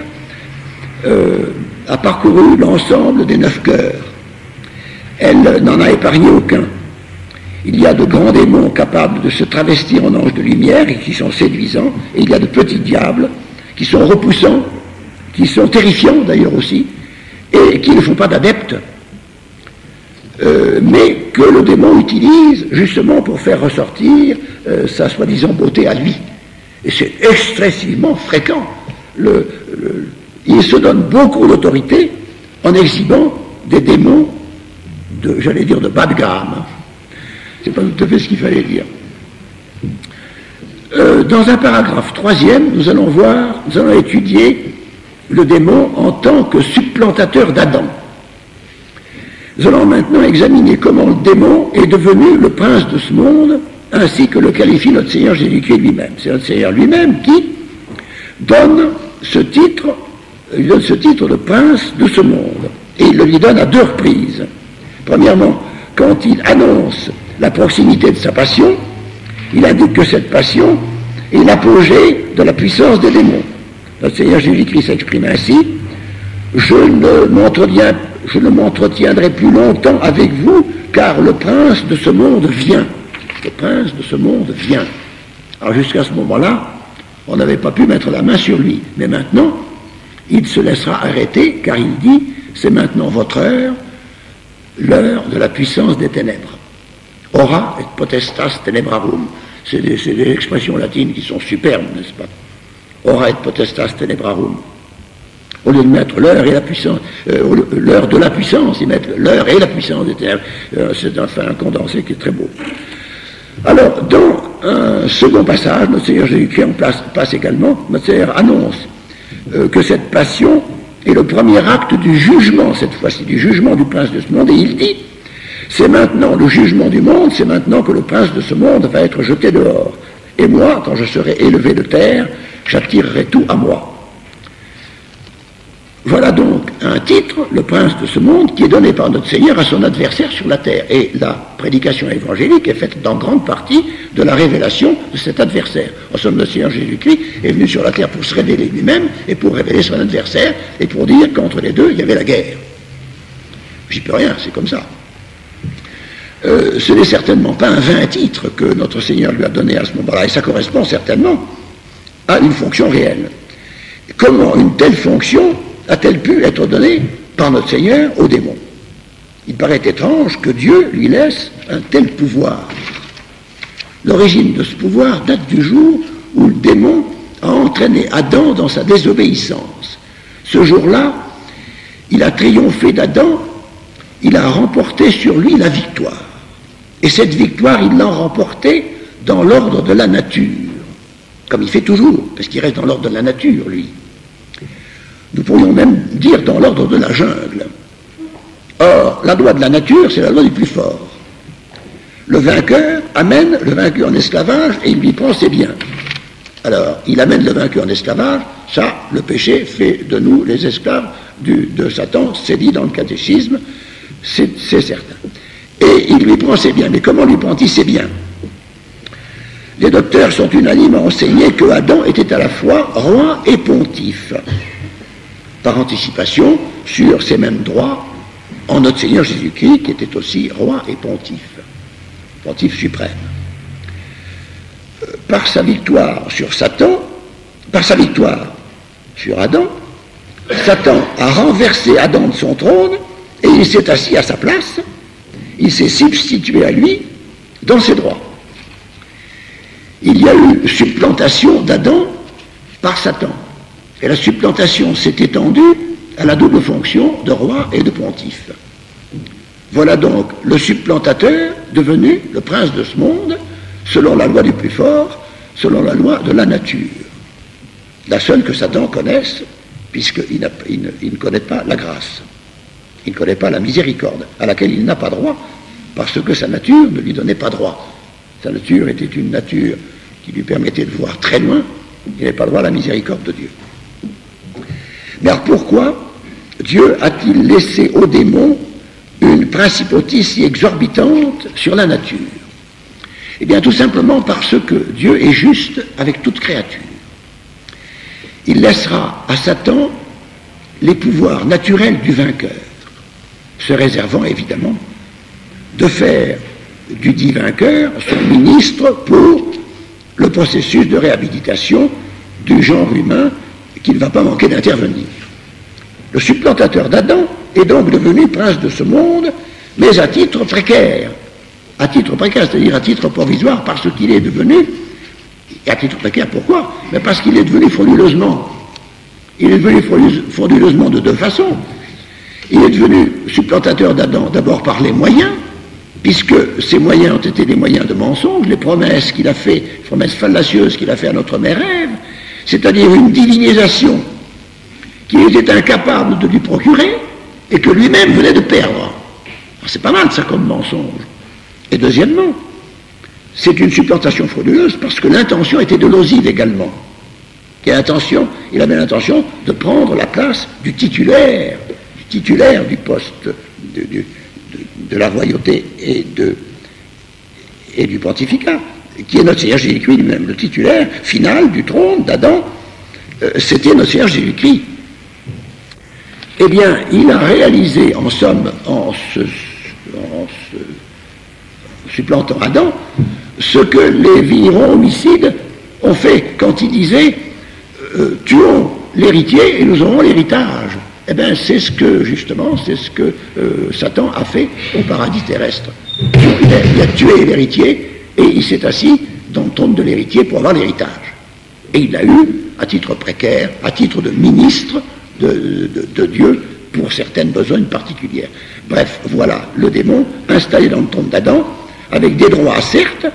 a parcouru l'ensemble des 9 cœurs. Elle n'en a épargné aucun. Il y a de grands démons capables de se travestir en anges de lumière et qui sont séduisants, et il y a de petits diables qui sont repoussants, qui sont terrifiants d'ailleurs aussi, et qui ne font pas d'adeptes, mais que le démon utilise justement pour faire ressortir sa soi-disant beauté à lui. Et c'est excessivement fréquent. Il se donne beaucoup d'autorité en exhibant des démons de bas de gamme. C'est pas tout à fait ce qu'il fallait dire. Dans un paragraphe 3e, nous allons étudier le démon en tant que supplantateur d'Adam. Nous allons maintenant examiner comment le démon est devenu le prince de ce monde, ainsi que le qualifie notre Seigneur Jésus-Christ lui-même. C'est notre Seigneur lui-même qui, donne ce titre, il donne ce titre de prince de ce monde. Et il le lui donne à 2 reprises. Premièrement, quand il annonce la proximité de sa passion, il indique que cette passion est l'apogée de la puissance des démons. Notre Seigneur Jésus-Christ s'exprime ainsi: je ne m'entretiendrai plus longtemps avec vous, car le prince de ce monde vient. Le prince de ce monde vient. Alors jusqu'à ce moment-là, on n'avait pas pu mettre la main sur lui. Mais maintenant, il se laissera arrêter, car il dit: c'est maintenant votre heure, l'heure de la puissance des ténèbres. Ora et potestas tenebrarum. C'est des expressions latines qui sont superbes, n'est-ce pas? Ora et potestas tenebrarum. Au lieu de mettre l'heure et la puissance, l'heure de la puissance, ils mettent l'heure et la puissance des ténèbres. C'est enfin un condensé qui est très beau. Alors, dans un second passage, notre Seigneur Jésus-Christ passe également, notre Seigneur annonce que cette passion est le premier acte du jugement, cette fois-ci, du jugement du prince de ce monde, et il dit: c'est maintenant le jugement du monde, c'est maintenant que le prince de ce monde va être jeté dehors. Et moi, quand je serai élevé de terre, j'attirerai tout à moi. Voilà donc un titre, le prince de ce monde, qui est donné par notre Seigneur à son adversaire sur la terre. Et la prédication évangélique est faite dans grande partie de la révélation de cet adversaire. En somme, notre Seigneur Jésus-Christ est venu sur la terre pour se révéler lui-même et pour révéler son adversaire et pour dire qu'entre les deux, il y avait la guerre. J'y peux rien, c'est comme ça. Ce n'est certainement pas un vain titre que notre Seigneur lui a donné à ce moment-là, et ça correspond certainement à une fonction réelle. Comment une telle fonction a-t-elle pu être donnée par notre Seigneur aux démons? Il paraît étrange que Dieu lui laisse un tel pouvoir. L'origine de ce pouvoir date du jour où le démon a entraîné Adam dans sa désobéissance. Ce jour-là, il a triomphé d'Adam, il a remporté sur lui la victoire. Et cette victoire, il l'a remportée dans l'ordre de la nature, comme il fait toujours, parce qu'il reste dans l'ordre de la nature, lui. Nous pourrions même dire dans l'ordre de la jungle. Or, la loi de la nature, c'est la loi du plus fort. Le vainqueur amène le vaincu en esclavage et il lui prend ses biens. Alors, il amène le vaincu en esclavage, ça, le péché fait de nous les esclaves de Satan, c'est dit dans le catéchisme, c'est certain. Et il lui prend ses biens. Mais comment lui prend-il ses biens? Les docteurs sont unanimes à enseigner que Adam était à la fois roi et pontife, par anticipation sur ces mêmes droits en notre Seigneur Jésus-Christ, qui était aussi roi et pontife suprême. Par sa victoire sur Satan, par sa victoire sur Adam, Satan a renversé Adam de son trône et il s'est assis à sa place, il s'est substitué à lui dans ses droits. Il y a eu supplantation d'Adam par Satan. Et la supplantation s'est étendue à la double fonction de roi et de pontife. Voilà donc le supplantateur devenu le prince de ce monde, selon la loi du plus fort, selon la loi de la nature. La seule que Satan connaisse, puisqu'il ne connaît pas la grâce. Il ne connaît pas la miséricorde, à laquelle il n'a pas droit, parce que sa nature ne lui donnait pas droit. Sa nature était une nature qui lui permettait de voir très loin, il n'avait pas droit à la miséricorde de Dieu. Mais alors pourquoi Dieu a-t-il laissé aux démons une principauté si exorbitante sur la nature? Eh bien tout simplement parce que Dieu est juste avec toute créature. Il laissera à Satan les pouvoirs naturels du vainqueur, se réservant évidemment de faire du dit vainqueur son ministre pour le processus de réhabilitation du genre humain qu'il ne va pas manquer d'intervenir. Le supplantateur d'Adam est donc devenu prince de ce monde, mais à titre précaire. À titre précaire, c'est-à-dire à titre provisoire, parce qu'il est devenu, et à titre précaire, pourquoi? Mais parce qu'il est devenu frauduleusement. Il est devenu frauduleusement de 2 façons. Il est devenu supplantateur d'Adam d'abord par les moyens, puisque ces moyens ont été des moyens de mensonge, les promesses qu'il a fait, les promesses fallacieuses qu'il a fait à notre mère Ève, c'est-à-dire une divinisation qu'il était incapable de lui procurer et que lui-même venait de perdre. C'est pas mal ça comme mensonge. Et deuxièmement, c'est une supplantation frauduleuse parce que l'intention était dolosive également. Il a bien l'intention de prendre la place du titulaire du poste de la royauté et du pontificat, qui est notre Seigneur Jésus-Christ lui-même. Le titulaire final du trône d'Adam, c'était notre Seigneur Jésus-Christ. Eh bien, il a réalisé, en somme, en se supplantant Adam, ce que les vignerons homicides ont fait quand ils disaient tuons l'héritier et nous aurons l'héritage. Eh bien, c'est ce que Satan a fait au paradis terrestre. Il a tué l'héritier et il s'est assis dans le trône de l'héritier pour avoir l'héritage. Et il l'a eu à titre précaire, à titre de ministre de Dieu pour certaines besognes particulières. Bref, voilà le démon installé dans le trône d'Adam, avec des droits, certes,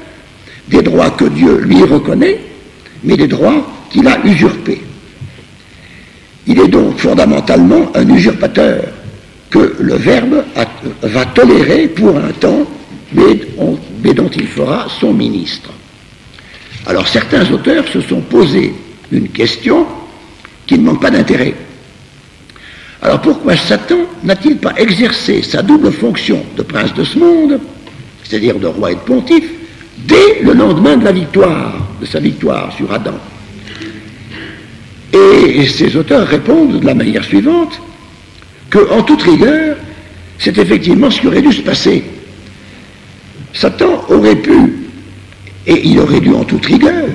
des droits que Dieu lui reconnaît, mais des droits qu'il a usurpés. Il est donc fondamentalement un usurpateur que le Verbe va tolérer pour un temps, mais dont il fera son ministre. Alors certains auteurs se sont posé une question qui ne manque pas d'intérêt. Alors pourquoi Satan n'a-t-il pas exercé sa double fonction de prince de ce monde, c'est-à-dire de roi et de pontife, dès le lendemain de sa victoire sur Adam? Et ces auteurs répondent de la manière suivante, qu'en toute rigueur, c'est effectivement ce qui aurait dû se passer. Satan aurait pu, et il aurait dû en toute rigueur,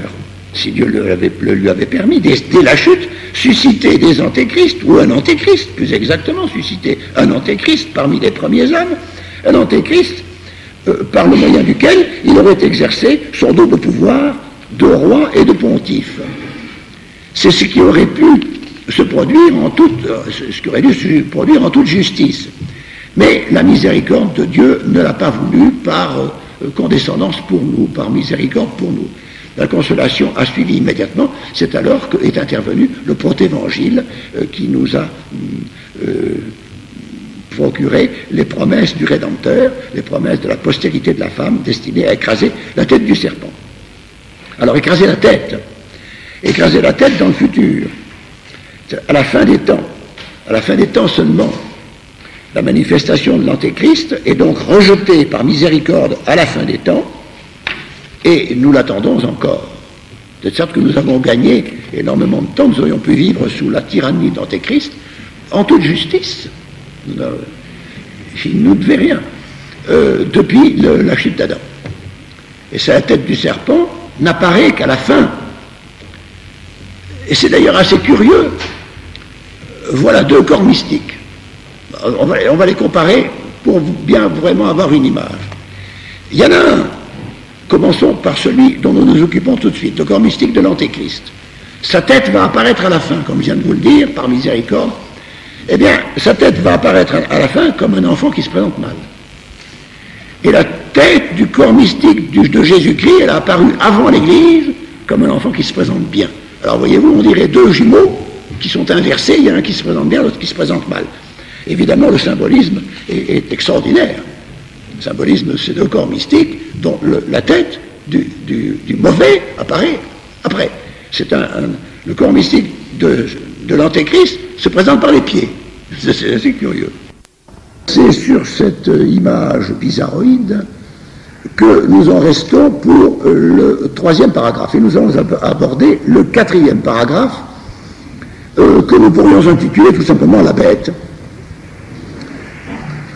si Dieu le lui avait permis, dès la chute, susciter des antéchrists, ou un antéchrist, plus exactement, susciter un antéchrist parmi les premiers hommes, un antéchrist par le moyen duquel il aurait exercé son double pouvoir de roi et de pontife. C'est ce qui aurait pu se produire en toute justice. Mais la miséricorde de Dieu ne l'a pas voulu par condescendance pour nous, par miséricorde pour nous. La consolation a suivi immédiatement, c'est alors qu'est intervenu le protévangile qui nous a procuré les promesses du Rédempteur, les promesses de la postérité de la femme destinée à écraser la tête du serpent. Alors écraser la tête dans le futur, à la fin des temps seulement, la manifestation de l'Antéchrist est donc rejetée par miséricorde à la fin des temps, et nous l'attendons encore. De sorte que nous avons gagné énormément de temps, nous aurions pu vivre sous la tyrannie de l'Antéchrist, en toute justice. Il ne nous devait rien, depuis la chute d'Adam. Et c'est la tête du serpent n'apparaît qu'à la fin. Et c'est d'ailleurs assez curieux. Voilà deux corps mystiques. On va les comparer pour bien vraiment avoir une image. Il y en a un, commençons par celui dont nous nous occupons tout de suite, le corps mystique de l'Antéchrist. Sa tête va apparaître à la fin, comme je viens de vous le dire, par miséricorde. Eh bien, sa tête va apparaître à la fin comme un enfant qui se présente mal. Et la tête du corps mystique de Jésus-Christ, elle a apparu avant l'Église comme un enfant qui se présente bien. Alors voyez-vous, on dirait deux jumeaux qui sont inversés, il y a un qui se présente bien, l'autre qui se présente mal. Évidemment, le symbolisme est extraordinaire. Le symbolisme, c'est deux corps mystiques dont la tête du mauvais apparaît après. Le corps mystique de l'Antéchrist se présente par les pieds. C'est assez curieux. C'est sur cette image bizarroïde que nous en restons pour le troisième paragraphe. Et nous allons aborder le quatrième paragraphe que nous pourrions intituler tout simplement la bête.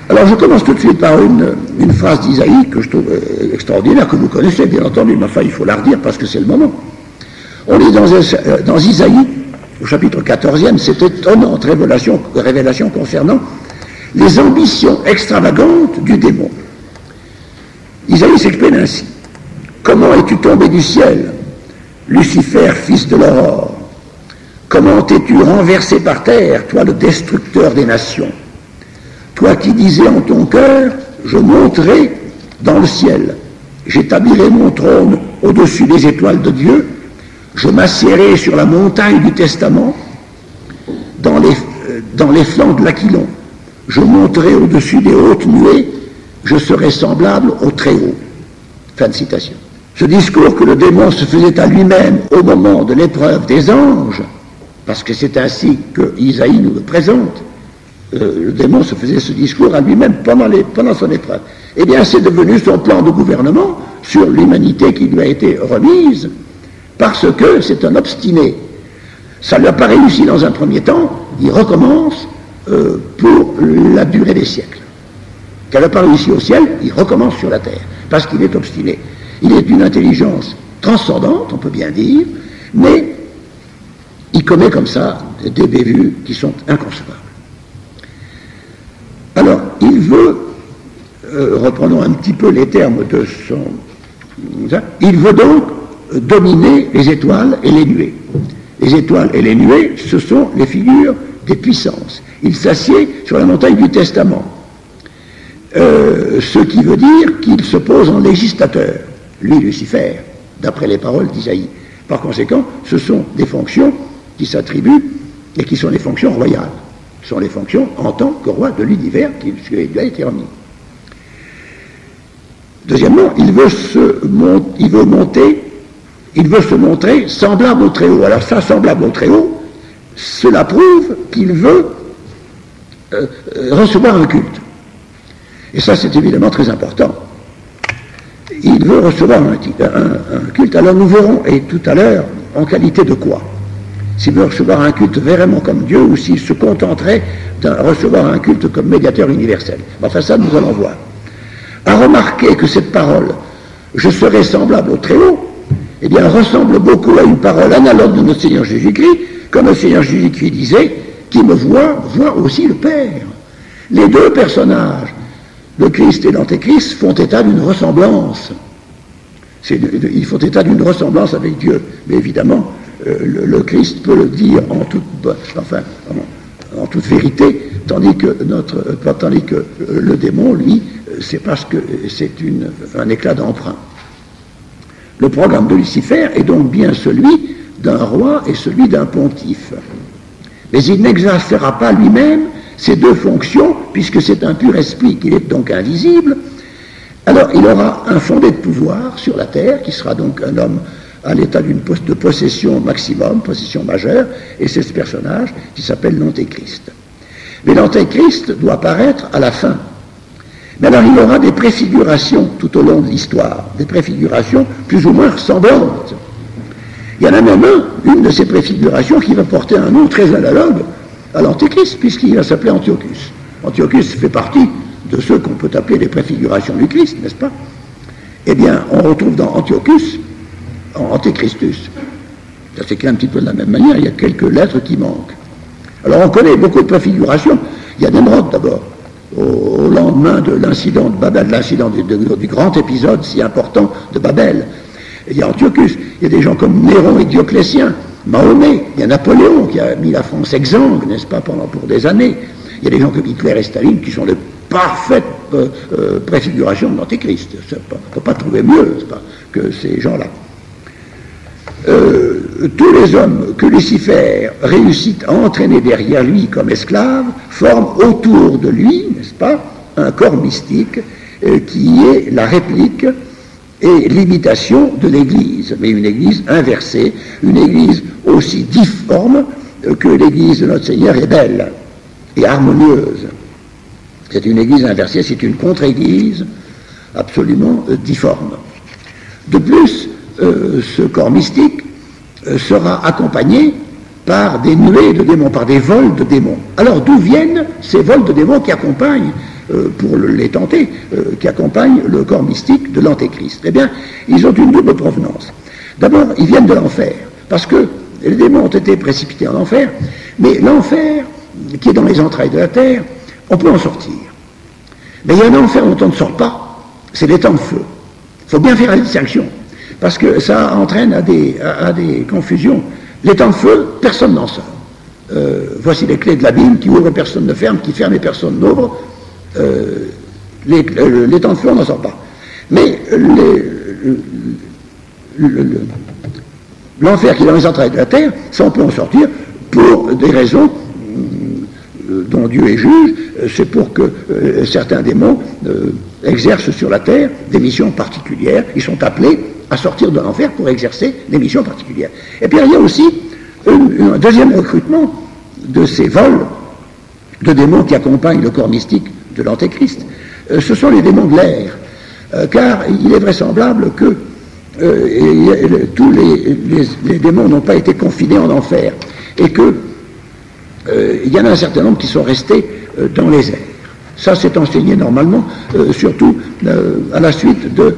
Alors je commence tout de suite par une phrase d'Isaïe que je trouve extraordinaire, que vous connaissez bien entendu, mais enfin il faut la redire parce que c'est le moment. On lit dans Isaïe, au chapitre 14e, cette étonnante révélation concernant les ambitions extravagantes du démon. Isaïe s'exprime ainsi. Comment es-tu tombé du ciel, Lucifer, fils de l'aurore? Comment t'es-tu renversé par terre, toi le destructeur des nations? Toi qui disais en ton cœur, je monterai dans le ciel, j'établirai mon trône au-dessus des étoiles de Dieu, je m'assiérai sur la montagne du testament, dans les flancs de l'Aquilon, je monterai au-dessus des hautes nuées, je serai semblable au Très-Haut. Fin de citation. Ce discours que le démon se faisait à lui-même au moment de l'épreuve des anges, parce que c'est ainsi que Isaïe nous le présente, le démon se faisait ce discours à lui-même pendant son épreuve. Eh bien, c'est devenu son plan de gouvernement sur l'humanité qui lui a été remise, parce que c'est un obstiné. Ça ne lui a pas réussi dans un premier temps, il recommence pour la durée des siècles. Qu'elle n'a pas réussi au ciel, il recommence sur la terre, parce qu'il est obstiné. Il est d'une intelligence transcendante, on peut bien dire, mais il commet comme ça des bévues qui sont inconcevables. Alors, il veut, reprenons un petit peu les termes de son... Il veut donc dominer les étoiles et les nuées. Les étoiles et les nuées, ce sont les figures des puissances. Il s'assied sur la montagne du Testament. Ce qui veut dire qu'il se pose en législateur, lui, Lucifer, d'après les paroles d'Isaïe. Par conséquent, ce sont des fonctions qui s'attribuent et qui sont des fonctions royales. Ce sont les fonctions en tant que roi de l'univers qui lui a été remis. Deuxièmement, il veut se montrer semblable au Très-Haut. Alors ça, semblable au Très-Haut, cela prouve qu'il veut recevoir un culte. Et ça, c'est évidemment très important. Il veut recevoir un culte. Alors nous verrons, et tout à l'heure, en qualité de quoi? S'il veut recevoir un culte vraiment comme Dieu, ou s'il se contenterait de recevoir un culte comme médiateur universel. Enfin, ça, nous allons voir. À remarquer que cette parole, je serai semblable au Très-Haut, eh bien, ressemble beaucoup à une parole analogue de notre Seigneur Jésus-Christ, comme le Seigneur Jésus-Christ disait, qui me voit aussi le Père. Les deux personnages, le Christ et l'Antéchrist, font état d'une ressemblance. Ils font état d'une ressemblance avec Dieu. Mais évidemment, le Christ peut le dire en toute vérité, tandis que le démon, lui, c'est parce que c'est un éclat d'emprunt. Le programme de Lucifer est donc bien celui d'un roi et celui d'un pontife. Mais il n'exercera pas lui-même ces deux fonctions, puisque c'est un pur esprit, qu'il est donc invisible. Alors il aura un fondé de pouvoir sur la terre, qui sera donc un homme à l'état de possession maximum, possession majeure, et c'est ce personnage qui s'appelle l'Antéchrist. Mais l'Antéchrist doit apparaître à la fin. Mais alors il aura des préfigurations tout au long de l'histoire, des préfigurations plus ou moins ressemblantes. Il y en a même une de ces préfigurations qui va porter un nom très analogue à l'Antéchrist, puisqu'il va s'appeler Antiochus. Antiochus fait partie de ceux qu'on peut appeler les préfigurations du Christ, n'est-ce pas? Eh bien, on retrouve dans Antiochus, Antéchristus. Ça s'écrit un petit peu de la même manière, il y a quelques lettres qui manquent. Alors on connaît beaucoup de préfigurations. Il y a Nemrod d'abord, au lendemain de l'incident de Babel, l'incident du grand épisode si important de Babel. Il y a Antiochus, il y a des gens comme Néron et Dioclétien, Mahomet, il y a Napoléon qui a mis la France exsangue, n'est-ce pas, pour des années. Il y a des gens comme Hitler et Staline qui sont les parfaites préfigurations de l'Antéchrist. On ne peut pas trouver mieux, n'est-ce pas, que ces gens-là. Tous les hommes que Lucifer réussit à entraîner derrière lui comme esclaves forment autour de lui, n'est-ce pas, un corps mystique qui est la réplique et l'imitation de l'Église, mais une Église inversée, une Église aussi difforme que l'Église de notre Seigneur est belle et harmonieuse. C'est une Église inversée, c'est une contre-Église absolument difforme. De plus, ce corps mystique sera accompagné par des nuées de démons, par des vols de démons. Alors d'où viennent ces vols de démons qui accompagnent, pour les tenter, qui accompagnent le corps mystique de l'Antéchrist? Eh bien, ils ont une double provenance. D'abord, ils viennent de l'enfer, parce que les démons ont été précipités en enfer, mais l'enfer, qui est dans les entrailles de la terre, on peut en sortir. Mais il y a un enfer dont on ne sort pas, c'est les temps de feu. Il faut bien faire la distinction, parce que ça entraîne à des confusions. Les temps de feu, personne n'en sort. Voici les clés de la Bible, qui ouvrent et personne ne ferme, qui ferment et personne n'ouvre. Les temps de feu, on n'en sort pas. Mais l'enfer qui est dans les entrailles de la terre, ça on peut en sortir pour des raisons dont Dieu est juge. C'est pour que certains démons exercent sur la terre des missions particulières. Ils sont appelés à sortir de l'enfer pour exercer des missions particulières. Et puis il y a aussi un deuxième recrutement de ces vols de démons qui accompagnent le corps mystique de l'Antéchrist. Ce sont les démons de l'air, car il est vraisemblable que tous les démons n'ont pas été confinés en enfer, et que il y en a un certain nombre qui sont restés dans les airs. Ça, c'est enseigné normalement, surtout à la suite de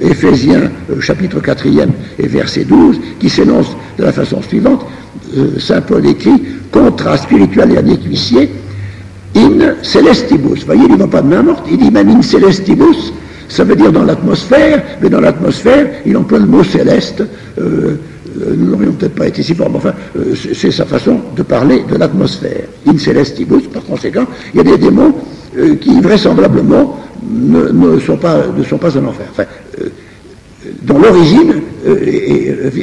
Éphésiens, chapitre 4e et verset 12, qui s'énonce de la façon suivante. Saint Paul écrit « Contra spiritualiane huissier, in celestibus ». Vous voyez, il ne va pas de main morte, il dit même « in celestibus ». Ça veut dire dans l'atmosphère, mais dans l'atmosphère, il emploie le mot céleste. Nous n'aurions peut-être pas été si forts, mais enfin, c'est sa façon de parler de l'atmosphère. In celestibus, par conséquent, il y a des démons qui vraisemblablement ne sont pas en enfer. Enfin, dont l'origine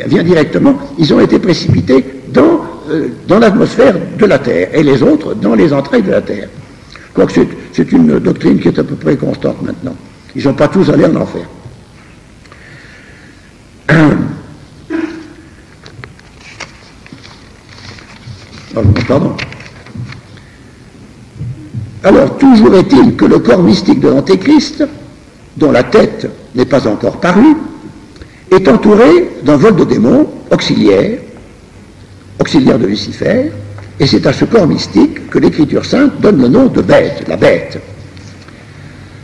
vient directement, ils ont été précipités dans l'atmosphère de la Terre, et les autres dans les entrailles de la Terre. Quoique c'est une doctrine qui est à peu près constante maintenant. Ils ne sont pas tous allés en enfer. Pardon. Alors, toujours est-il que le corps mystique de l'Antéchrist, dont la tête n'est pas encore parue, est entouré d'un vol de démons auxiliaire de Lucifer, et c'est à ce corps mystique que l'Écriture sainte donne le nom de bête, la bête.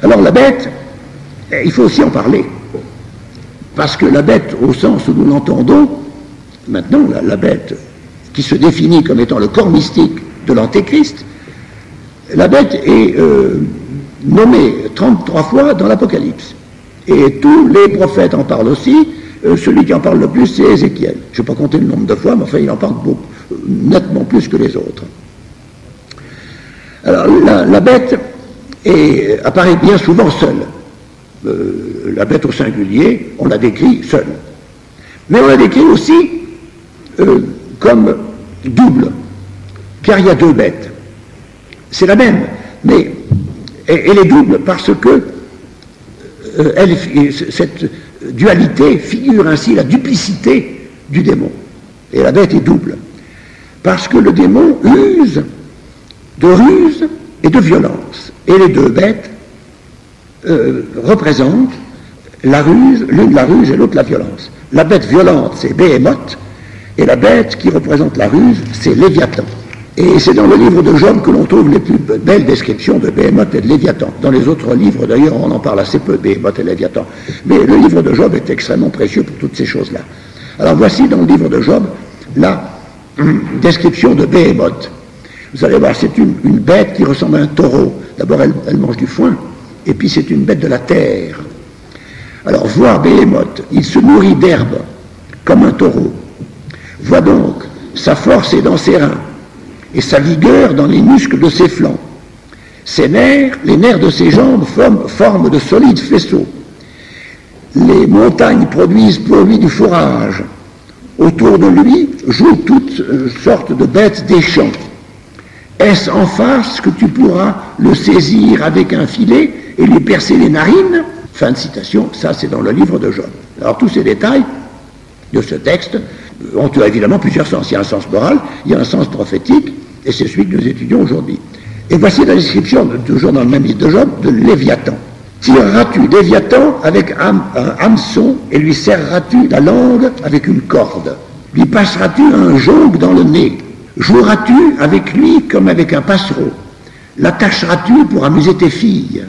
Alors la bête, il faut aussi en parler, parce que la bête, au sens où nous l'entendons, maintenant, la bête qui se définit comme étant le corps mystique de l'Antéchrist, la bête est nommée 33 fois dans l'Apocalypse. Et tous les prophètes en parlent aussi. Celui qui en parle le plus, c'est Ézéchiel. Je n'ai pas compté le nombre de fois, mais enfin, il en parle beaucoup, nettement plus que les autres. Alors, la bête apparaît bien souvent seule. La bête au singulier, on la décrit seule. Mais on la décrit aussi comme double, car il y a deux bêtes. C'est la même, mais elle est double parce que cette dualité figure ainsi la duplicité du démon. Et la bête est double, parce que le démon use de ruse et de violence. Et les deux bêtes représentent la ruse, l'une la ruse et l'autre la violence. La bête violente, c'est Béhémoth, et la bête qui représente la ruse, c'est Léviathan. Et c'est dans le livre de Job que l'on trouve les plus belles descriptions de Béhémoth et de Léviathan. Dans les autres livres, d'ailleurs, on en parle assez peu, Béhémoth et Léviathan. Mais le livre de Job est extrêmement précieux pour toutes ces choses-là. Alors voici dans le livre de Job la description de Béhémoth. Vous allez voir, c'est une bête qui ressemble à un taureau. D'abord, elle mange du foin, et puis c'est une bête de la terre. Alors, voir Béhémoth, il se nourrit d'herbe, comme un taureau. Vois donc, sa force est dans ses reins, et sa vigueur dans les muscles de ses flancs. Ses nerfs, les nerfs de ses jambes forment de solides faisceaux. Les montagnes produisent pour lui du fourrage. Autour de lui jouent toutes sortes de bêtes des champs. Est-ce en face que tu pourras le saisir avec un filet et lui percer les narines? Fin de citation, ça c'est dans le livre de Job. Alors tous ces détails de ce texte ont évidemment plusieurs sens. Il y a un sens moral, il y a un sens prophétique, et c'est celui que nous étudions aujourd'hui. Et voici la description, toujours dans le même livre de Job, de Léviathan. Tireras-tu Léviathan avec un hameçon et lui serreras-tu la langue avec une corde? Lui passeras-tu un jonc dans le nez? Joueras-tu avec lui comme avec un passereau? L'attacheras-tu pour amuser tes filles?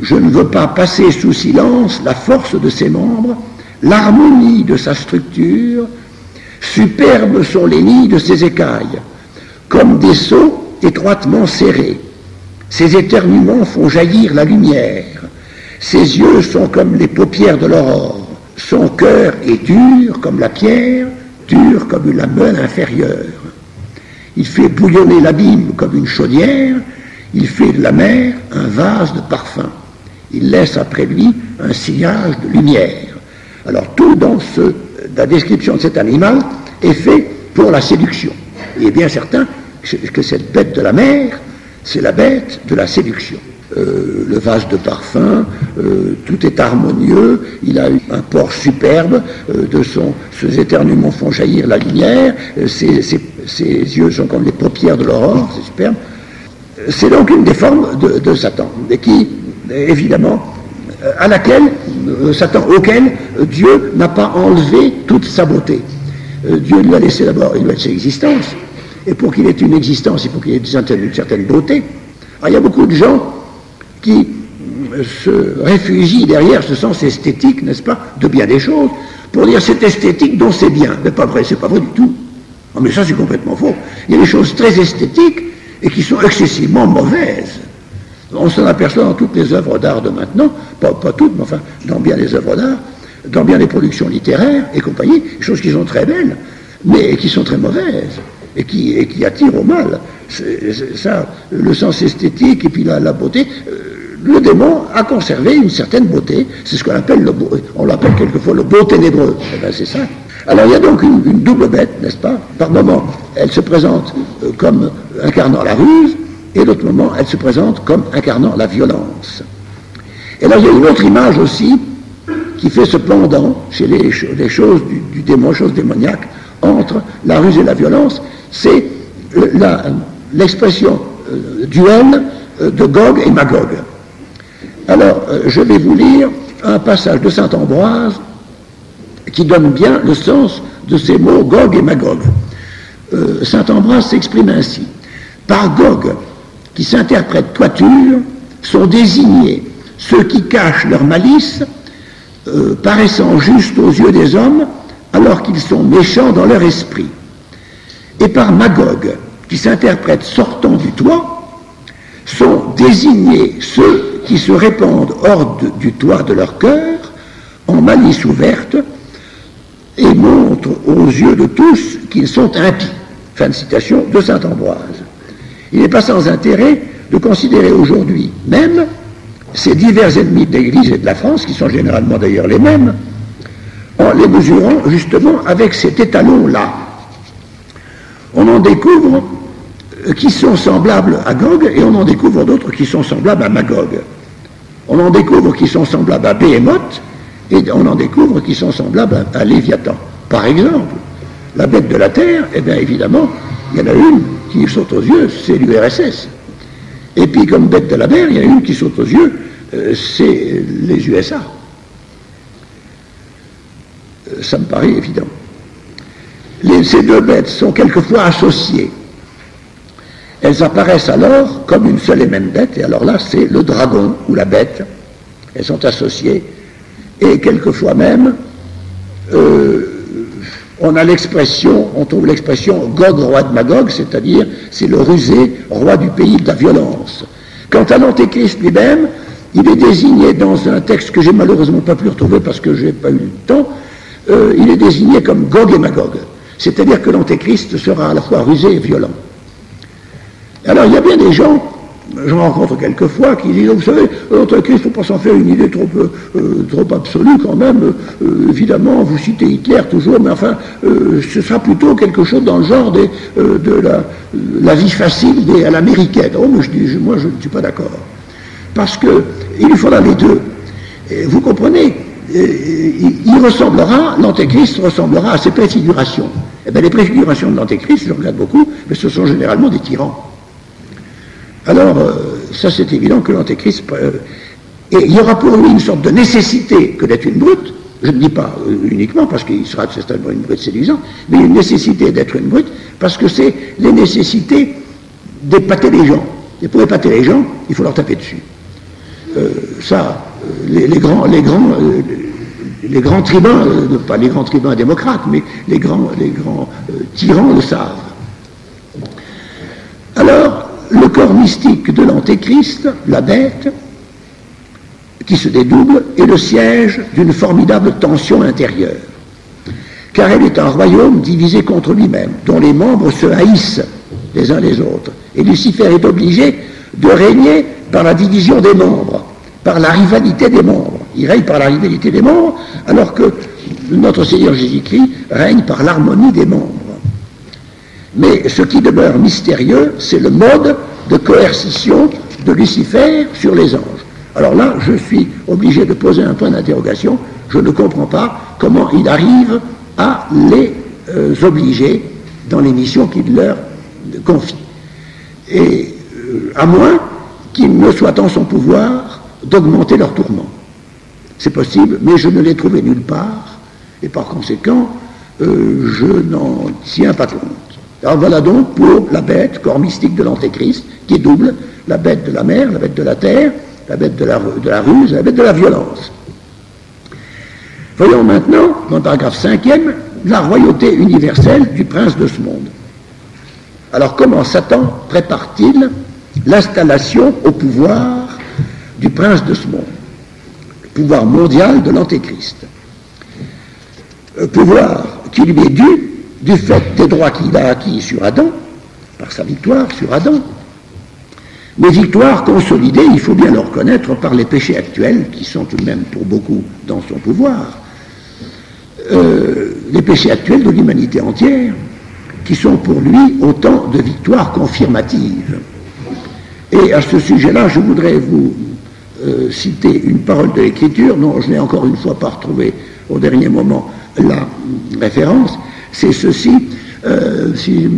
Je ne veux pas passer sous silence la force de ses membres, l'harmonie de sa structure. Superbes sont les nids de ses écailles, comme des seaux étroitement serrés. Ses éternuements font jaillir la lumière. Ses yeux sont comme les paupières de l'aurore. Son cœur est dur comme la pierre, dur comme la meule inférieure. Il fait bouillonner l'abîme comme une chaudière. Il fait de la mer un vase de parfum. Il laisse après lui un sillage de lumière. Alors tout dans la description de cet animal est fait pour la séduction. Il est bien certain que cette bête de la mer, c'est la bête de la séduction. le vase de parfum, tout est harmonieux, il a un port superbe, ses éternuements font jaillir la lumière, ses yeux sont comme les paupières de l'aurore, c'est superbe. C'est donc une des formes de Satan, et qui, évidemment, à laquelle, Satan, auquel Dieu n'a pas enlevé toute sa beauté. Dieu lui a laissé d'abord une existence, et pour qu'il ait une existence, il faut qu'il ait une certaine beauté. Alors, il y a beaucoup de gens qui se réfugient derrière ce sens esthétique, n'est-ce pas, de bien des choses, pour dire c'est esthétique, donc c'est bien. Mais pas vrai, c'est pas vrai du tout. Non, mais ça, c'est complètement faux. Il y a des choses très esthétiques et qui sont excessivement mauvaises. On s'en aperçoit dans toutes les œuvres d'art de maintenant, pas toutes, mais enfin, dans bien les œuvres d'art, dans bien les productions littéraires et compagnie, des choses qui sont très belles, mais qui sont très mauvaises, et qui attirent au mal. Ça, le sens esthétique et puis la beauté, le démon a conservé une certaine beauté, c'est ce qu'on appelle, on l'appelle quelquefois le beau ténébreux, eh bien, c'est ça. Alors il y a donc une double bête, n'est-ce pas? Par moment, elle se présente comme incarnant la ruse, et d'autres moments, elle se présente comme incarnant la violence. Et là, il y a une autre image aussi qui fait ce pendant chez les choses du démon, choses démoniaques, entre la ruse et la violence, c'est l'expression duel de Gog et Magog. Alors, je vais vous lire un passage de saint Ambroise qui donne bien le sens de ces mots Gog et Magog. Saint Ambroise s'exprime ainsi. Par Gog, qui s'interprète toiture, sont désignés ceux qui cachent leur malice, paraissant justes aux yeux des hommes, alors qu'ils sont méchants dans leur esprit. Et par Magog, qui s'interprète sortant du toit, sont désignés ceux qui se répandent hors du toit de leur cœur, en malice ouverte, et montrent aux yeux de tous qu'ils sont impies. Fin de citation de saint Ambroise. Il n'est pas sans intérêt de considérer aujourd'hui même ces divers ennemis de l'Église et de la France, qui sont généralement d'ailleurs les mêmes, en les mesurant justement avec cet étalon-là. On en découvre qui sont semblables à Gog et on en découvre d'autres qui sont semblables à Magog. On en découvre qui sont semblables à Béhémoth et on en découvre qui sont semblables à Léviathan. Par exemple, la bête de la terre, eh bien évidemment, il y en a une qui saute aux yeux, c'est l'URSS. Et puis comme bête de la mer, il y en a une qui saute aux yeux, c'est les USA. Ça me paraît évident. Ces deux bêtes sont quelquefois associées. Elles apparaissent alors comme une seule et même bête, et alors là, c'est le dragon ou la bête. Elles sont associées, et quelquefois même, on trouve l'expression Gog, roi de Magog, c'est-à-dire c'est le rusé, roi du pays de la violence. Quant à l'Antéchrist lui-même, il est désigné dans un texte que j'ai malheureusement pas pu retrouver parce que je n'ai pas eu le temps, il est désigné comme Gog et Magog. C'est-à-dire que l'Antéchrist sera à la fois rusé et violent. Alors il y a bien des gens, j'en rencontre quelquefois, qui disent, vous savez, l'Antéchrist, il ne faut pas s'en faire une idée trop absolue quand même. Évidemment, vous citez Hitler toujours, mais enfin, ce sera plutôt quelque chose dans le genre de la vie facile à l'américaine. Oh, mais moi je ne suis pas d'accord. Parce qu'il faudra les deux. Et vous comprenez, l'Antéchrist ressemblera à ses préfigurations. Eh bien, les préfigurations de l'Antéchrist, je regarde beaucoup, mais ce sont généralement des tyrans. Alors, ça c'est évident que l'Antéchrist... et il y aura pour lui une sorte de nécessité que d'être une brute, je ne dis pas uniquement parce qu'il sera certainement une brute séduisante, mais une nécessité d'être une brute parce que c'est les nécessités d'épater les gens. Et pour épater les gens, il faut leur taper dessus. Les grands tribuns, pas les grands tribuns démocrates, mais les grands tyrans le savent. Alors, le corps mystique de l'Antéchrist, la bête, qui se dédouble, est le siège d'une formidable tension intérieure. Car elle est un royaume divisé contre lui-même, dont les membres se haïssent les uns les autres. Et Lucifer est obligé de régner par la division des membres, par la rivalité des membres. Il règne par la rivalité des membres, alors que notre Seigneur Jésus-Christ règne par l'harmonie des membres. Mais ce qui demeure mystérieux, c'est le mode de coercition de Lucifer sur les anges. Alors là, je suis obligé de poser un point d'interrogation. Je ne comprends pas comment il arrive à les obliger dans les missions qu'il leur confie. Et à moins qu'il ne soit en son pouvoir d'augmenter leurs tourments. C'est possible, mais je ne l'ai trouvé nulle part, et par conséquent, je n'en tiens pas compte. Alors voilà donc pour la bête, corps mystique de l'Antéchrist, qui est double, la bête de la mer, la bête de la terre, la bête de la ruse, la bête de la violence. Voyons maintenant, dans le paragraphe 5e, la royauté universelle du prince de ce monde. Alors comment Satan prépare-t-il l'installation au pouvoir du prince de ce monde, le pouvoir mondial de l'Antéchrist? Pouvoir qui lui est dû du fait des droits qu'il a acquis sur Adam, par sa victoire sur Adam, mais victoire consolidée, il faut bien le reconnaître, par les péchés actuels, qui sont tout de même pour beaucoup dans son pouvoir, les péchés actuels de l'humanité entière, qui sont pour lui autant de victoires confirmatives. Et à ce sujet-là, je voudrais vous citer une parole de l'Écriture, dont je n'ai encore une fois pas retrouvé au dernier moment la référence, c'est ceci, si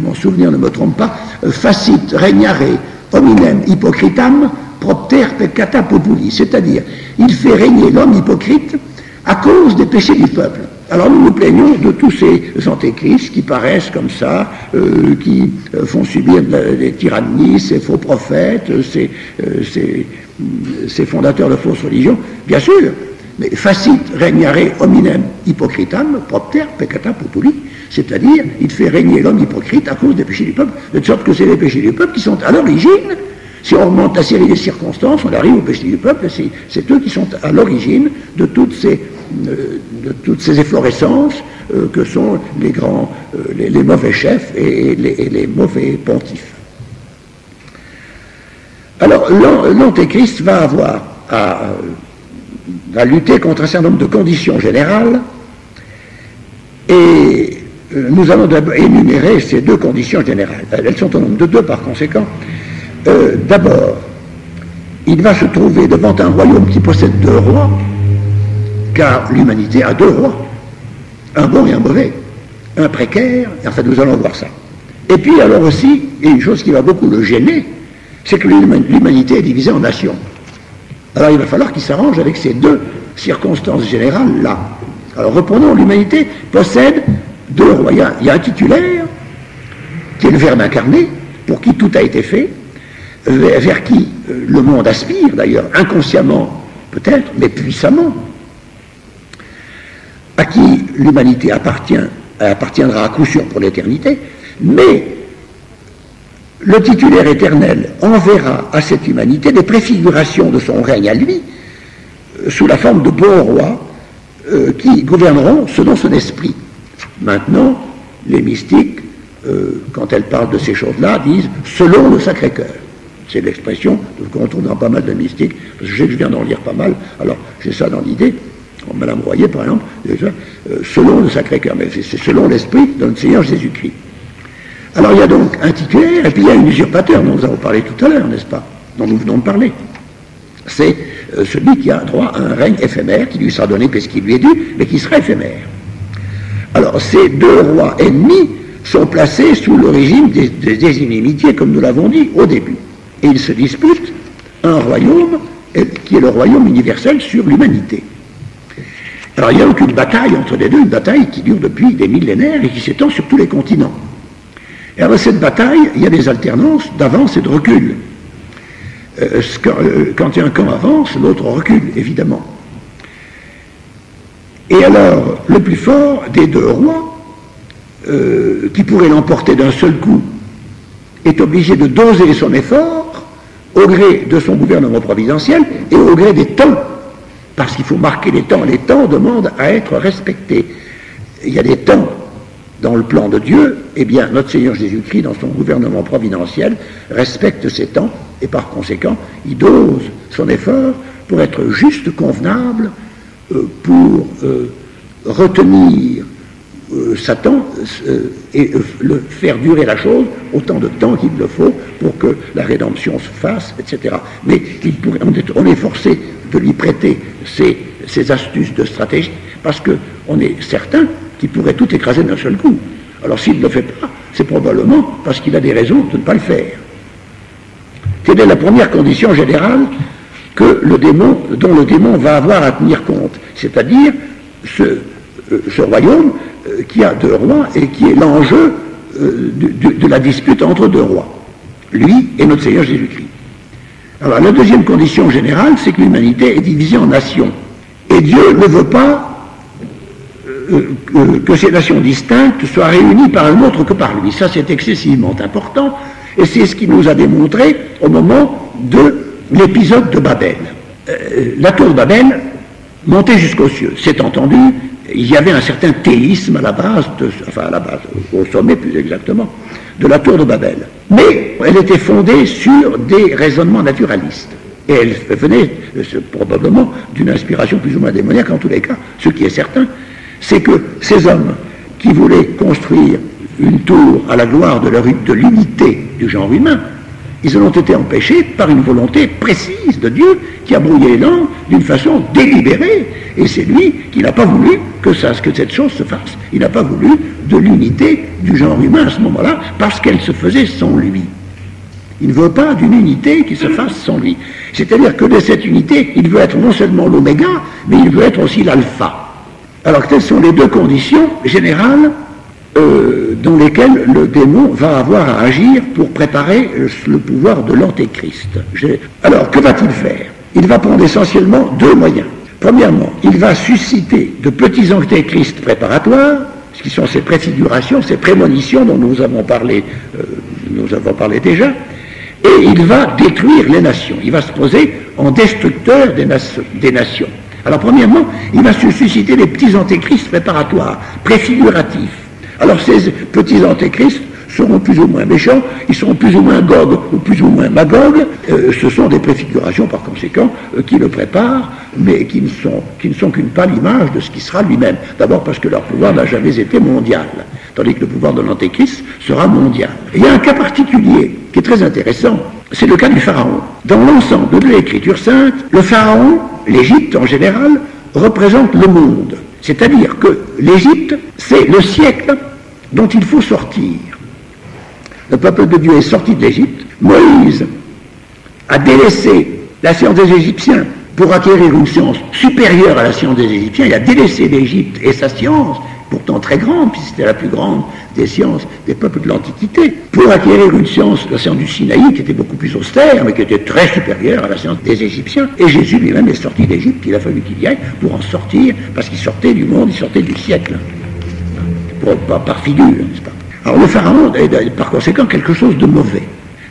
mon souvenir ne me trompe pas, facit regnare hominem hypocritam propter peccata populi, c'est-à-dire, il fait régner l'homme hypocrite à cause des péchés du peuple. Alors nous nous plaignons de tous ces antéchrists qui paraissent comme ça, qui font subir des tyrannies, ces faux prophètes, ces fondateurs de fausses religions, bien sûr, mais facit regnare hominem hypocritam propter peccata populi, c'est-à-dire il fait régner l'homme hypocrite à cause des péchés du peuple, de sorte que c'est les péchés du peuple qui sont à l'origine. Si on remonte la série des circonstances, on arrive aux péchés du peuple, c'est eux qui sont à l'origine de toutes ces efflorescences que sont les grands, les mauvais chefs et les mauvais pontifes. Alors l'Antéchrist va avoir à lutter contre un certain nombre de conditions générales, et nous allons énumérer ces deux conditions générales. Elles sont au nombre de deux par conséquent. D'abord, il va se trouver devant un royaume qui possède deux rois, car l'humanité a deux rois, un bon et un mauvais, un précaire, et enfin nous allons voir ça. Et puis alors aussi, et une chose qui va beaucoup le gêner, c'est que l'humanité est divisée en nations. Alors il va falloir qu'il s'arrange avec ces deux circonstances générales-là. Alors reprenons, l'humanité possède deux rois. Il y a un titulaire, qui est le Verbe incarné, pour qui tout a été fait, vers qui le monde aspire d'ailleurs, inconsciemment peut-être, mais puissamment, à qui l'humanité appartiendra à coup sûr pour l'éternité, mais le titulaire éternel enverra à cette humanité des préfigurations de son règne à lui, sous la forme de bons rois qui gouverneront selon son esprit. Maintenant, les mystiques, quand elles parlent de ces choses-là, disent « selon le Sacré-Cœur ». C'est l'expression qu'on retrouve dans pas mal de mystiques, parce que je sais que je viens d'en lire pas mal, alors j'ai ça dans l'idée. Madame Royer, par exemple, déjà, selon le Sacré-Cœur, mais c'est selon l'esprit de notre Seigneur Jésus-Christ. Alors il y a donc un titulaire, et puis il y a un usurpateur dont nous avons parlé tout à l'heure, n'est-ce pas, dont nous venons de parler. C'est celui qui a droit à un règne éphémère, qui lui sera donné puisqu'il lui est dû, mais qui sera éphémère. Alors ces deux rois ennemis sont placés sous le régime des inimitiés, comme nous l'avons dit au début. Et ils se disputent un royaume qui est le royaume universel sur l'humanité. Alors il n'y a aucune bataille entre les deux, une bataille qui dure depuis des millénaires et qui s'étend sur tous les continents. Et alors cette bataille, il y a des alternances d'avance et de recul. Quand un camp avance, l'autre recule, évidemment. Et alors, le plus fort des deux rois, qui pourrait l'emporter d'un seul coup, est obligé de doser son effort au gré de son gouvernement providentiel et au gré des temps, parce qu'il faut marquer les temps. Les temps demandent à être respectés. Il y a des temps dans le plan de Dieu, eh bien, notre Seigneur Jésus-Christ, dans son gouvernement providentiel, respecte ces temps, et par conséquent, il dose son effort pour être juste, convenable, pour retenir Satan et le faire durer la chose autant de temps qu'il le faut pour que la rédemption se fasse, etc. Mais on est forcé de lui prêter ces astuces de stratégie parce qu'on est certain qu'il pourrait tout écraser d'un seul coup. Alors s'il ne le fait pas, c'est probablement parce qu'il a des raisons de ne pas le faire. Quelle est la première condition générale dont le démon va avoir à tenir compte? C'est-à-dire ce royaume qui a deux rois et qui est l'enjeu de la dispute entre deux rois, lui et notre Seigneur Jésus-Christ. Alors la deuxième condition générale, c'est que l'humanité est divisée en nations. Et Dieu ne veut pas que ces nations distinctes soient réunies par un autre que par lui. Ça, c'est excessivement important, et c'est ce qu'il nous a démontré au moment de l'épisode de Babel. La tour de Babel montait jusqu'aux cieux. C'est entendu, il y avait un certain théisme à la base, au sommet plus exactement, de la tour de Babel. Mais elle était fondée sur des raisonnements naturalistes. Et elle venait probablement d'une inspiration plus ou moins démoniaque en tous les cas. Ce qui est certain, c'est que ces hommes qui voulaient construire une tour à la gloire de l'unité du genre humain, ils en ont été empêchés par une volonté précise de Dieu qui a brouillé les langues d'une façon délibérée. Et c'est lui qui n'a pas voulu que cette chose se fasse. Il n'a pas voulu de l'unité du genre humain à ce moment-là parce qu'elle se faisait sans lui. Il ne veut pas d'une unité qui se fasse sans lui. C'est-à-dire que de cette unité, il veut être non seulement l'oméga, mais il veut être aussi l'alpha. Alors quelles sont les deux conditions générales dans lesquelles le démon va avoir à agir pour préparer le pouvoir de l'antéchrist? Alors que va-t-il faire? Il va prendre essentiellement deux moyens. Premièrement, il va susciter de petits antéchrists préparatoires, ce qui sont ces préfigurations, ces prémonitions dont nous avons parlé déjà, et il va détruire les nations. Il va se poser en destructeur des nations. Alors premièrement, il va susciter des petits antéchrists préparatoires, préfiguratifs. Alors ces petits antéchrists seront plus ou moins méchants, ils seront plus ou moins Gog ou plus ou moins Magog. Ce sont des préfigurations par conséquent qui le préparent, mais qui ne sont qu'une pâle image de ce qui sera lui-même. D'abord parce que leur pouvoir n'a jamais été mondial, tandis que le pouvoir de l'antéchrist sera mondial. Et il y a un cas particulier qui est très intéressant, c'est le cas du Pharaon. Dans l'ensemble de l'Écriture sainte, le Pharaon, l'Égypte en général, représente le monde. C'est-à-dire que l'Égypte, c'est le siècle dont il faut sortir. Le peuple de Dieu est sorti de l'Égypte. Moïse a délaissé la science des Égyptiens pour acquérir une science supérieure à la science des Égyptiens. Il a délaissé l'Égypte et sa science, pourtant très grande, puisque c'était la plus grande des sciences des peuples de l'Antiquité, pour acquérir une science, la science du Sinaï, qui était beaucoup plus austère, mais qui était très supérieure à la science des Égyptiens. Et Jésus lui-même est sorti d'Égypte, il a fallu qu'il y aille pour en sortir, parce qu'il sortait du monde, il sortait du siècle. Par figure, n'est-ce pas? Alors le Pharaon est par conséquent quelque chose de mauvais.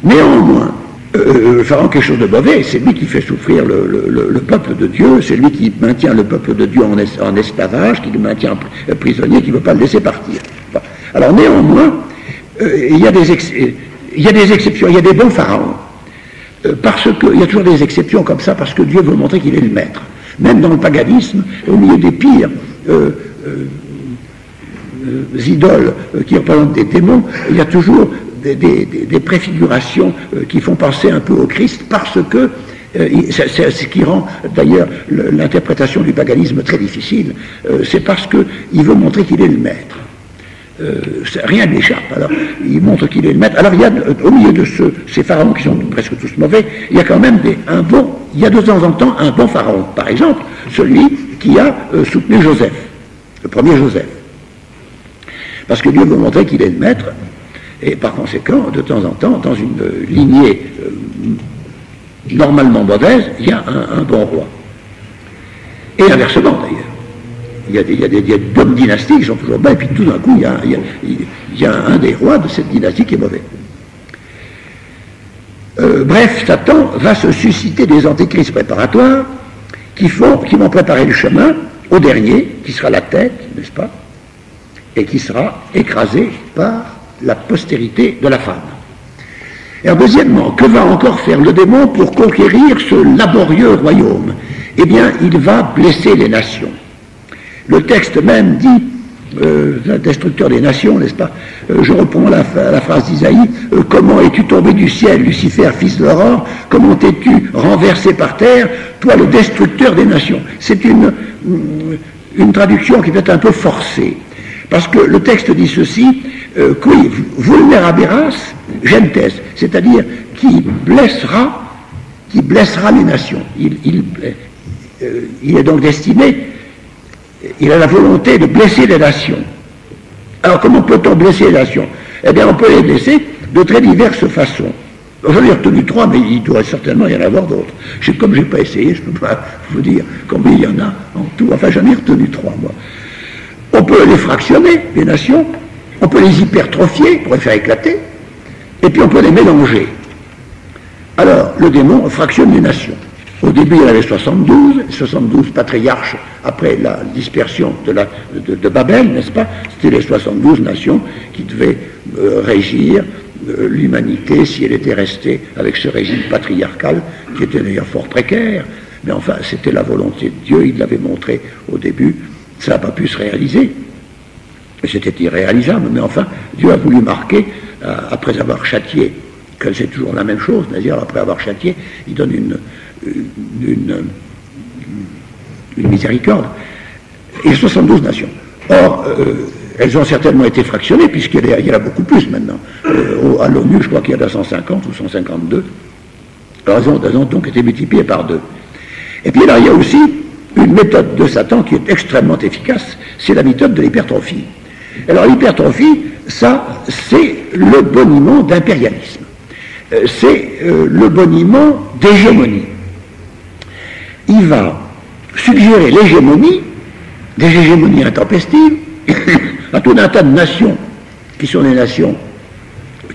Néanmoins, le Pharaon quelque chose de mauvais, c'est lui qui fait souffrir le peuple de Dieu, c'est lui qui maintient le peuple de Dieu en esclavage, qui le maintient prisonnier, qui ne veut pas le laisser partir. Bon. Alors néanmoins, il y a des exceptions, il y a des bons pharaons, parce qu'il y a toujours des exceptions comme ça, parce que Dieu veut montrer qu'il est le maître. Même dans le paganisme, au milieu des pires idoles qui représentent des démons, il y a toujours des préfigurations qui font penser un peu au Christ, parce que c'est ce qui rend d'ailleurs l'interprétation du paganisme très difficile, c'est parce qu'il veut montrer qu'il est le maître. Rien n'échappe. Alors, il montre qu'il est le maître. Alors, il y a, au milieu de ces pharaons qui sont presque tous mauvais, il y a quand même il y a de temps en temps un bon pharaon. Par exemple, celui qui a soutenu Joseph, le premier Joseph. Parce que Dieu veut montrer qu'il est le maître, et par conséquent, de temps en temps, dans une lignée normalement mauvaise, il y a un bon roi. Et inversement, d'ailleurs. Il y a des hommes dynastiques qui sont toujours bons, et puis tout d'un coup, il y a un des rois de cette dynastie qui est mauvais. Bref, Satan va se susciter des antéchrists préparatoires qui vont préparer le chemin au dernier, qui sera la tête, n'est-ce pas, et qui sera écrasé par la postérité de la femme. Et deuxièmement, que va encore faire le démon pour conquérir ce laborieux royaume? Eh bien, il va blesser les nations. Le texte même dit, destructeur des nations, n'est-ce pas? Je reprends la phrase d'Isaïe, comment es-tu tombé du ciel, Lucifer, fils de l'aurore? Comment es-tu renversé par terre, toi le destructeur des nations? C'est une traduction qui peut être un peu forcée, parce que le texte dit ceci, qui vulneraberas gentes, c'est-à-dire qui blessera les nations. Il est donc destiné, il a la volonté de blesser les nations. Alors comment peut-on blesser les nations? Eh bien on peut les blesser de très diverses façons. J'en ai retenu 3, mais il doit certainement y en avoir d'autres. Comme je n'ai pas essayé, je ne peux pas vous dire combien il y en a en tout. Enfin j'en ai retenu 3, moi. On peut les fractionner, les nations, on peut les hypertrophier pour les faire éclater, et puis on peut les mélanger. Alors, le démon fractionne les nations. Au début, il y en avait 72 patriarches après la dispersion de Babel, n'est-ce pas? C'était les 72 nations qui devaient régir l'humanité si elle était restée avec ce régime patriarcal, qui était d'ailleurs fort précaire. Mais enfin, c'était la volonté de Dieu, il l'avait montré au début, ça n'a pas pu se réaliser. C'était irréalisable, mais enfin, Dieu a voulu marquer, après avoir châtié, que c'est toujours la même chose, c'est-à-dire après avoir châtié, il donne une miséricorde. Et 72 nations. Or, elles ont certainement été fractionnées, puisqu'il y en a beaucoup plus maintenant. À l'ONU, je crois qu'il y en a 150 ou 152. Alors, elles ont donc été multipliées par 2. Et puis là, il y a aussi une méthode de Satan qui est extrêmement efficace, c'est la méthode de l'hypertrophie. Alors l'hypertrophie, ça, c'est le boniment d'impérialisme. C'est le boniment d'hégémonie. Il va suggérer l'hégémonie, des hégémonies intempestives, à tout un tas de nations, qui sont des nations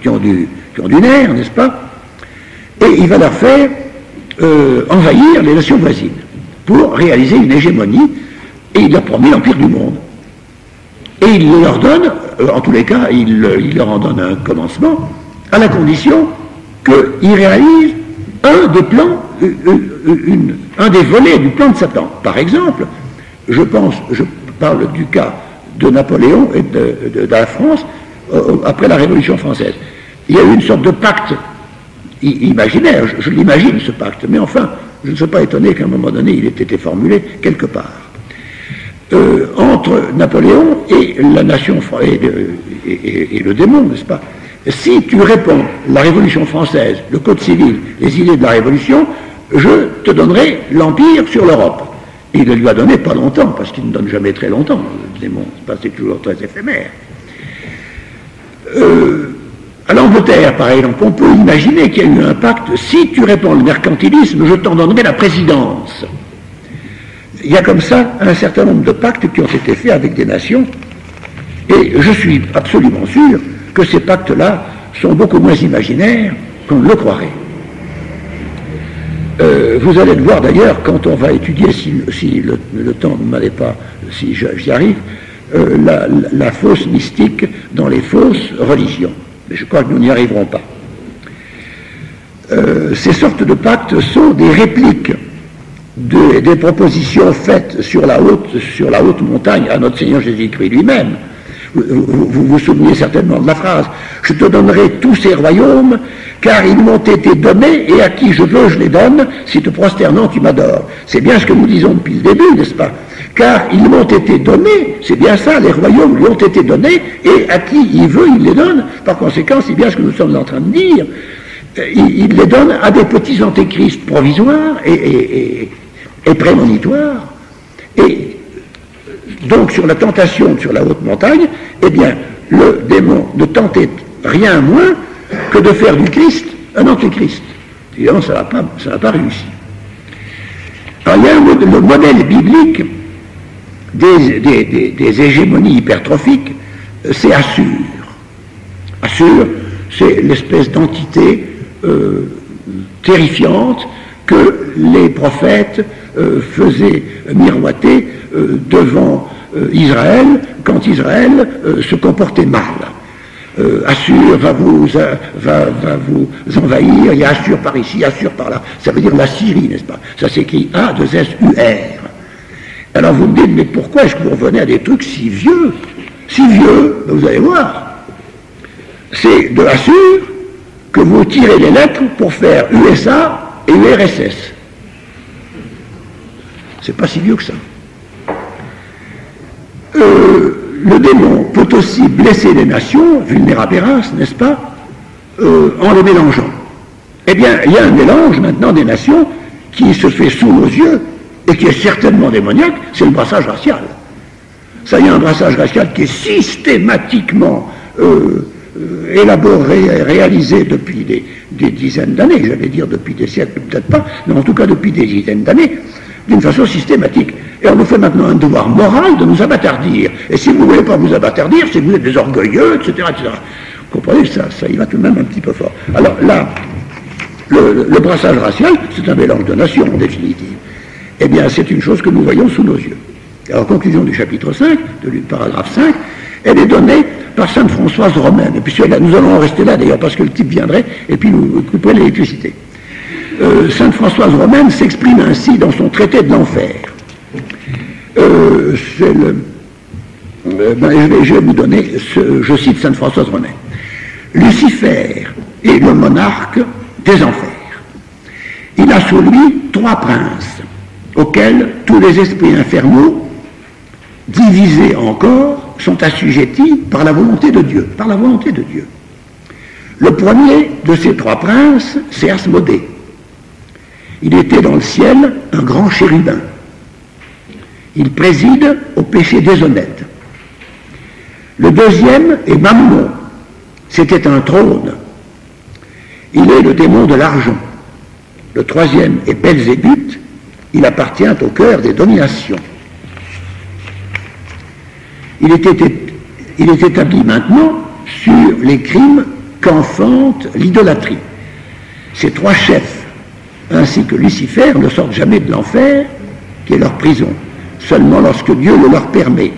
qui ont du nerf, n'est-ce pas? Et il va leur faire envahir les nations voisines, pour réaliser une hégémonie, et il leur promet l'empire du monde. Et il leur donne, en tous les cas, il leur en donne un commencement, à la condition qu'ils réalisent un des plans, un des volets du plan de Satan. Par exemple, je parle du cas de Napoléon et de la France après la Révolution française. Il y a eu une sorte de pacte imaginaire, je l'imagine ce pacte, mais enfin, je ne suis pas étonné qu'à un moment donné il ait été formulé quelque part. Entre Napoléon et la nation et le démon, n'est-ce pas? Si tu réponds la Révolution française, le Code civil, les idées de la Révolution, je te donnerai l'Empire sur l'Europe. Et il ne lui a donné pas longtemps, parce qu'il ne donne jamais très longtemps, le démon, c'est toujours très éphémère. À l'Angleterre, par exemple, on peut imaginer qu'il y a eu un pacte, si tu réponds le mercantilisme, je t'en donnerai la présidence. Il y a comme ça un certain nombre de pactes qui ont été faits avec des nations, et je suis absolument sûr que ces pactes-là sont beaucoup moins imaginaires qu'on ne le croirait. Vous allez le voir d'ailleurs quand on va étudier, si le temps ne m'allait pas, si j'y arrive, la fausse mystique dans les fausses religions. Mais je crois que nous n'y arriverons pas. Ces sortes de pactes sont des répliques des propositions faites sur la haute montagne à notre Seigneur Jésus-Christ lui-même. Vous vous souvenez certainement de la phrase « Je te donnerai tous ces royaumes, car ils m'ont été donnés, et à qui je veux, je les donne, si te prosternant, tu m'adores. » C'est bien ce que nous disons depuis le début, n'est-ce pas? Car ils m'ont été donnés, c'est bien ça, les royaumes lui ont été donnés, et à qui il veut, il les donne. Par conséquent, c'est bien ce que nous sommes en train de dire. Il les donne à des petits antéchrists provisoires et prémonitoires. Et donc, sur la tentation sur la haute montagne, eh bien, le démon ne tentait rien moins que de faire du Christ un antéchrist. Évidemment, ça n'a pas réussi. Alors, il y a le modèle biblique des hégémonies hypertrophiques, c'est Assur. Assur, c'est l'espèce d'entité terrifiante que les prophètes faisaient miroiter devant Israël quand Israël se comportait mal. Assur va vous envahir, il y a Assur par ici, Assur par là. Ça veut dire la Syrie, n'est-ce pas? Ça s'écrit A-2-S-U-R. Alors vous me dites, mais pourquoi est-ce que vous revenez à des trucs si vieux? si vieux, ben vous allez voir, c'est de Assur que vous tirez les lettres pour faire USA et URSS. C'est pas si vieux que ça. Le démon peut aussi blesser les nations, vulnéraberas, n'est-ce pas, en les mélangeant. Eh bien, il y a un mélange maintenant des nations qui se fait sous nos yeux et qui est certainement démoniaque, c'est le brassage racial. Ça y est, un brassage racial qui est systématiquement élaboré et réalisé depuis des dizaines d'années, j'allais dire depuis des siècles, peut-être pas, mais en tout cas depuis des dizaines d'années, d'une façon systématique. Et on nous fait maintenant un devoir moral de nous abattardir. Et si vous ne voulez pas vous abattardir, c'est que vous êtes des orgueilleux, etc., etc. Vous comprenez, ça y va tout de même un petit peu fort. Alors là, le brassage racial, c'est un mélange de nations, en définitive. Eh bien, c'est une chose que nous voyons sous nos yeux. Alors, conclusion du chapitre 5, du paragraphe 5, elle est donnée par sainte Françoise Romaine. Et puis nous allons en rester là, d'ailleurs, parce que le type viendrait, et puis nous couperait l'électricité. Sainte Françoise Romaine s'exprime ainsi dans son traité de l'enfer. Je vais vous donner, je cite Sainte Françoise Romaine. Lucifer est le monarque des enfers. Il a sous lui 3 princes, auxquels tous les esprits infernaux, divisés encore, sont assujettis par la volonté de Dieu. Par la volonté de Dieu. Le premier de ces 3 princes, c'est Asmodée. Il était dans le ciel un grand chérubin. Il préside au péché déshonnête. Le deuxième est Mammon. C'était un trône. Il est le démon de l'argent. Le troisième est Belzébuth. Il appartient au cœur des dominations. Il est établi maintenant sur les crimes qu'enfante l'idolâtrie. Ces 3 chefs, ainsi que Lucifer, ne sortent jamais de l'enfer, qui est leur prison, seulement lorsque Dieu le leur permet.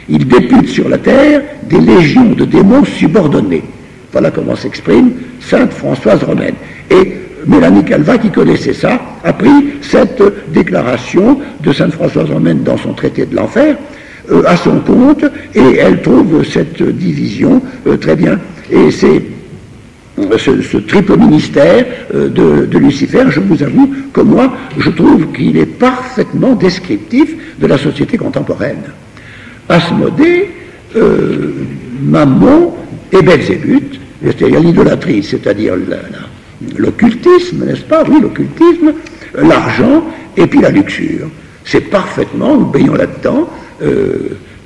Ils députent sur la terre des légions de démons subordonnés. Voilà comment s'exprime sainte Françoise Romaine. Et Mélanie Calvat, qui connaissait ça, a pris cette déclaration de sainte Françoise Romaine dans son traité de l'enfer à son compte, et elle trouve cette division très bien. Et c'est ce triple ministère de Lucifer, je vous avoue que moi, je trouve qu'il est parfaitement descriptif de la société contemporaine. Asmodée, Mammon et Belzébuth, c'est-à-dire l'idolâtrie, c'est-à-dire l'occultisme, n'est-ce pas? Oui, l'occultisme, l'argent et puis la luxure. C'est parfaitement, nous baignons là-dedans,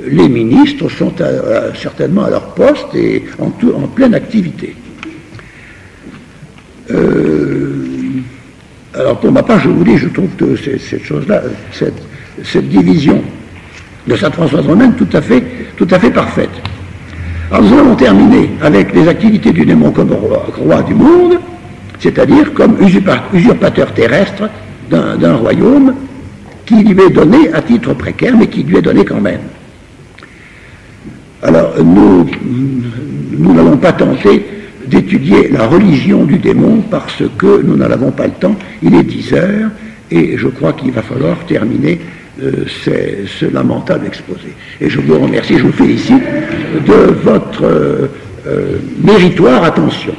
les ministres sont certainement à leur poste et en pleine activité. Alors pour ma part, je vous dis, je trouve que cette chose-là, cette division de sainte Françoise Romaine tout à fait parfaite. Alors nous allons terminer avec les activités du démon comme roi du monde, c'est-à-dire comme usurpateur terrestre d'un royaume qui lui est donné à titre précaire, mais qui lui est donné quand même. Alors nous n'allons pas tenter d'étudier la religion du démon parce que nous n'en avons pas le temps. Il est 10 heures et je crois qu'il va falloir terminer ce lamentable exposé. Et je vous remercie, je vous félicite de votre méritoire attention.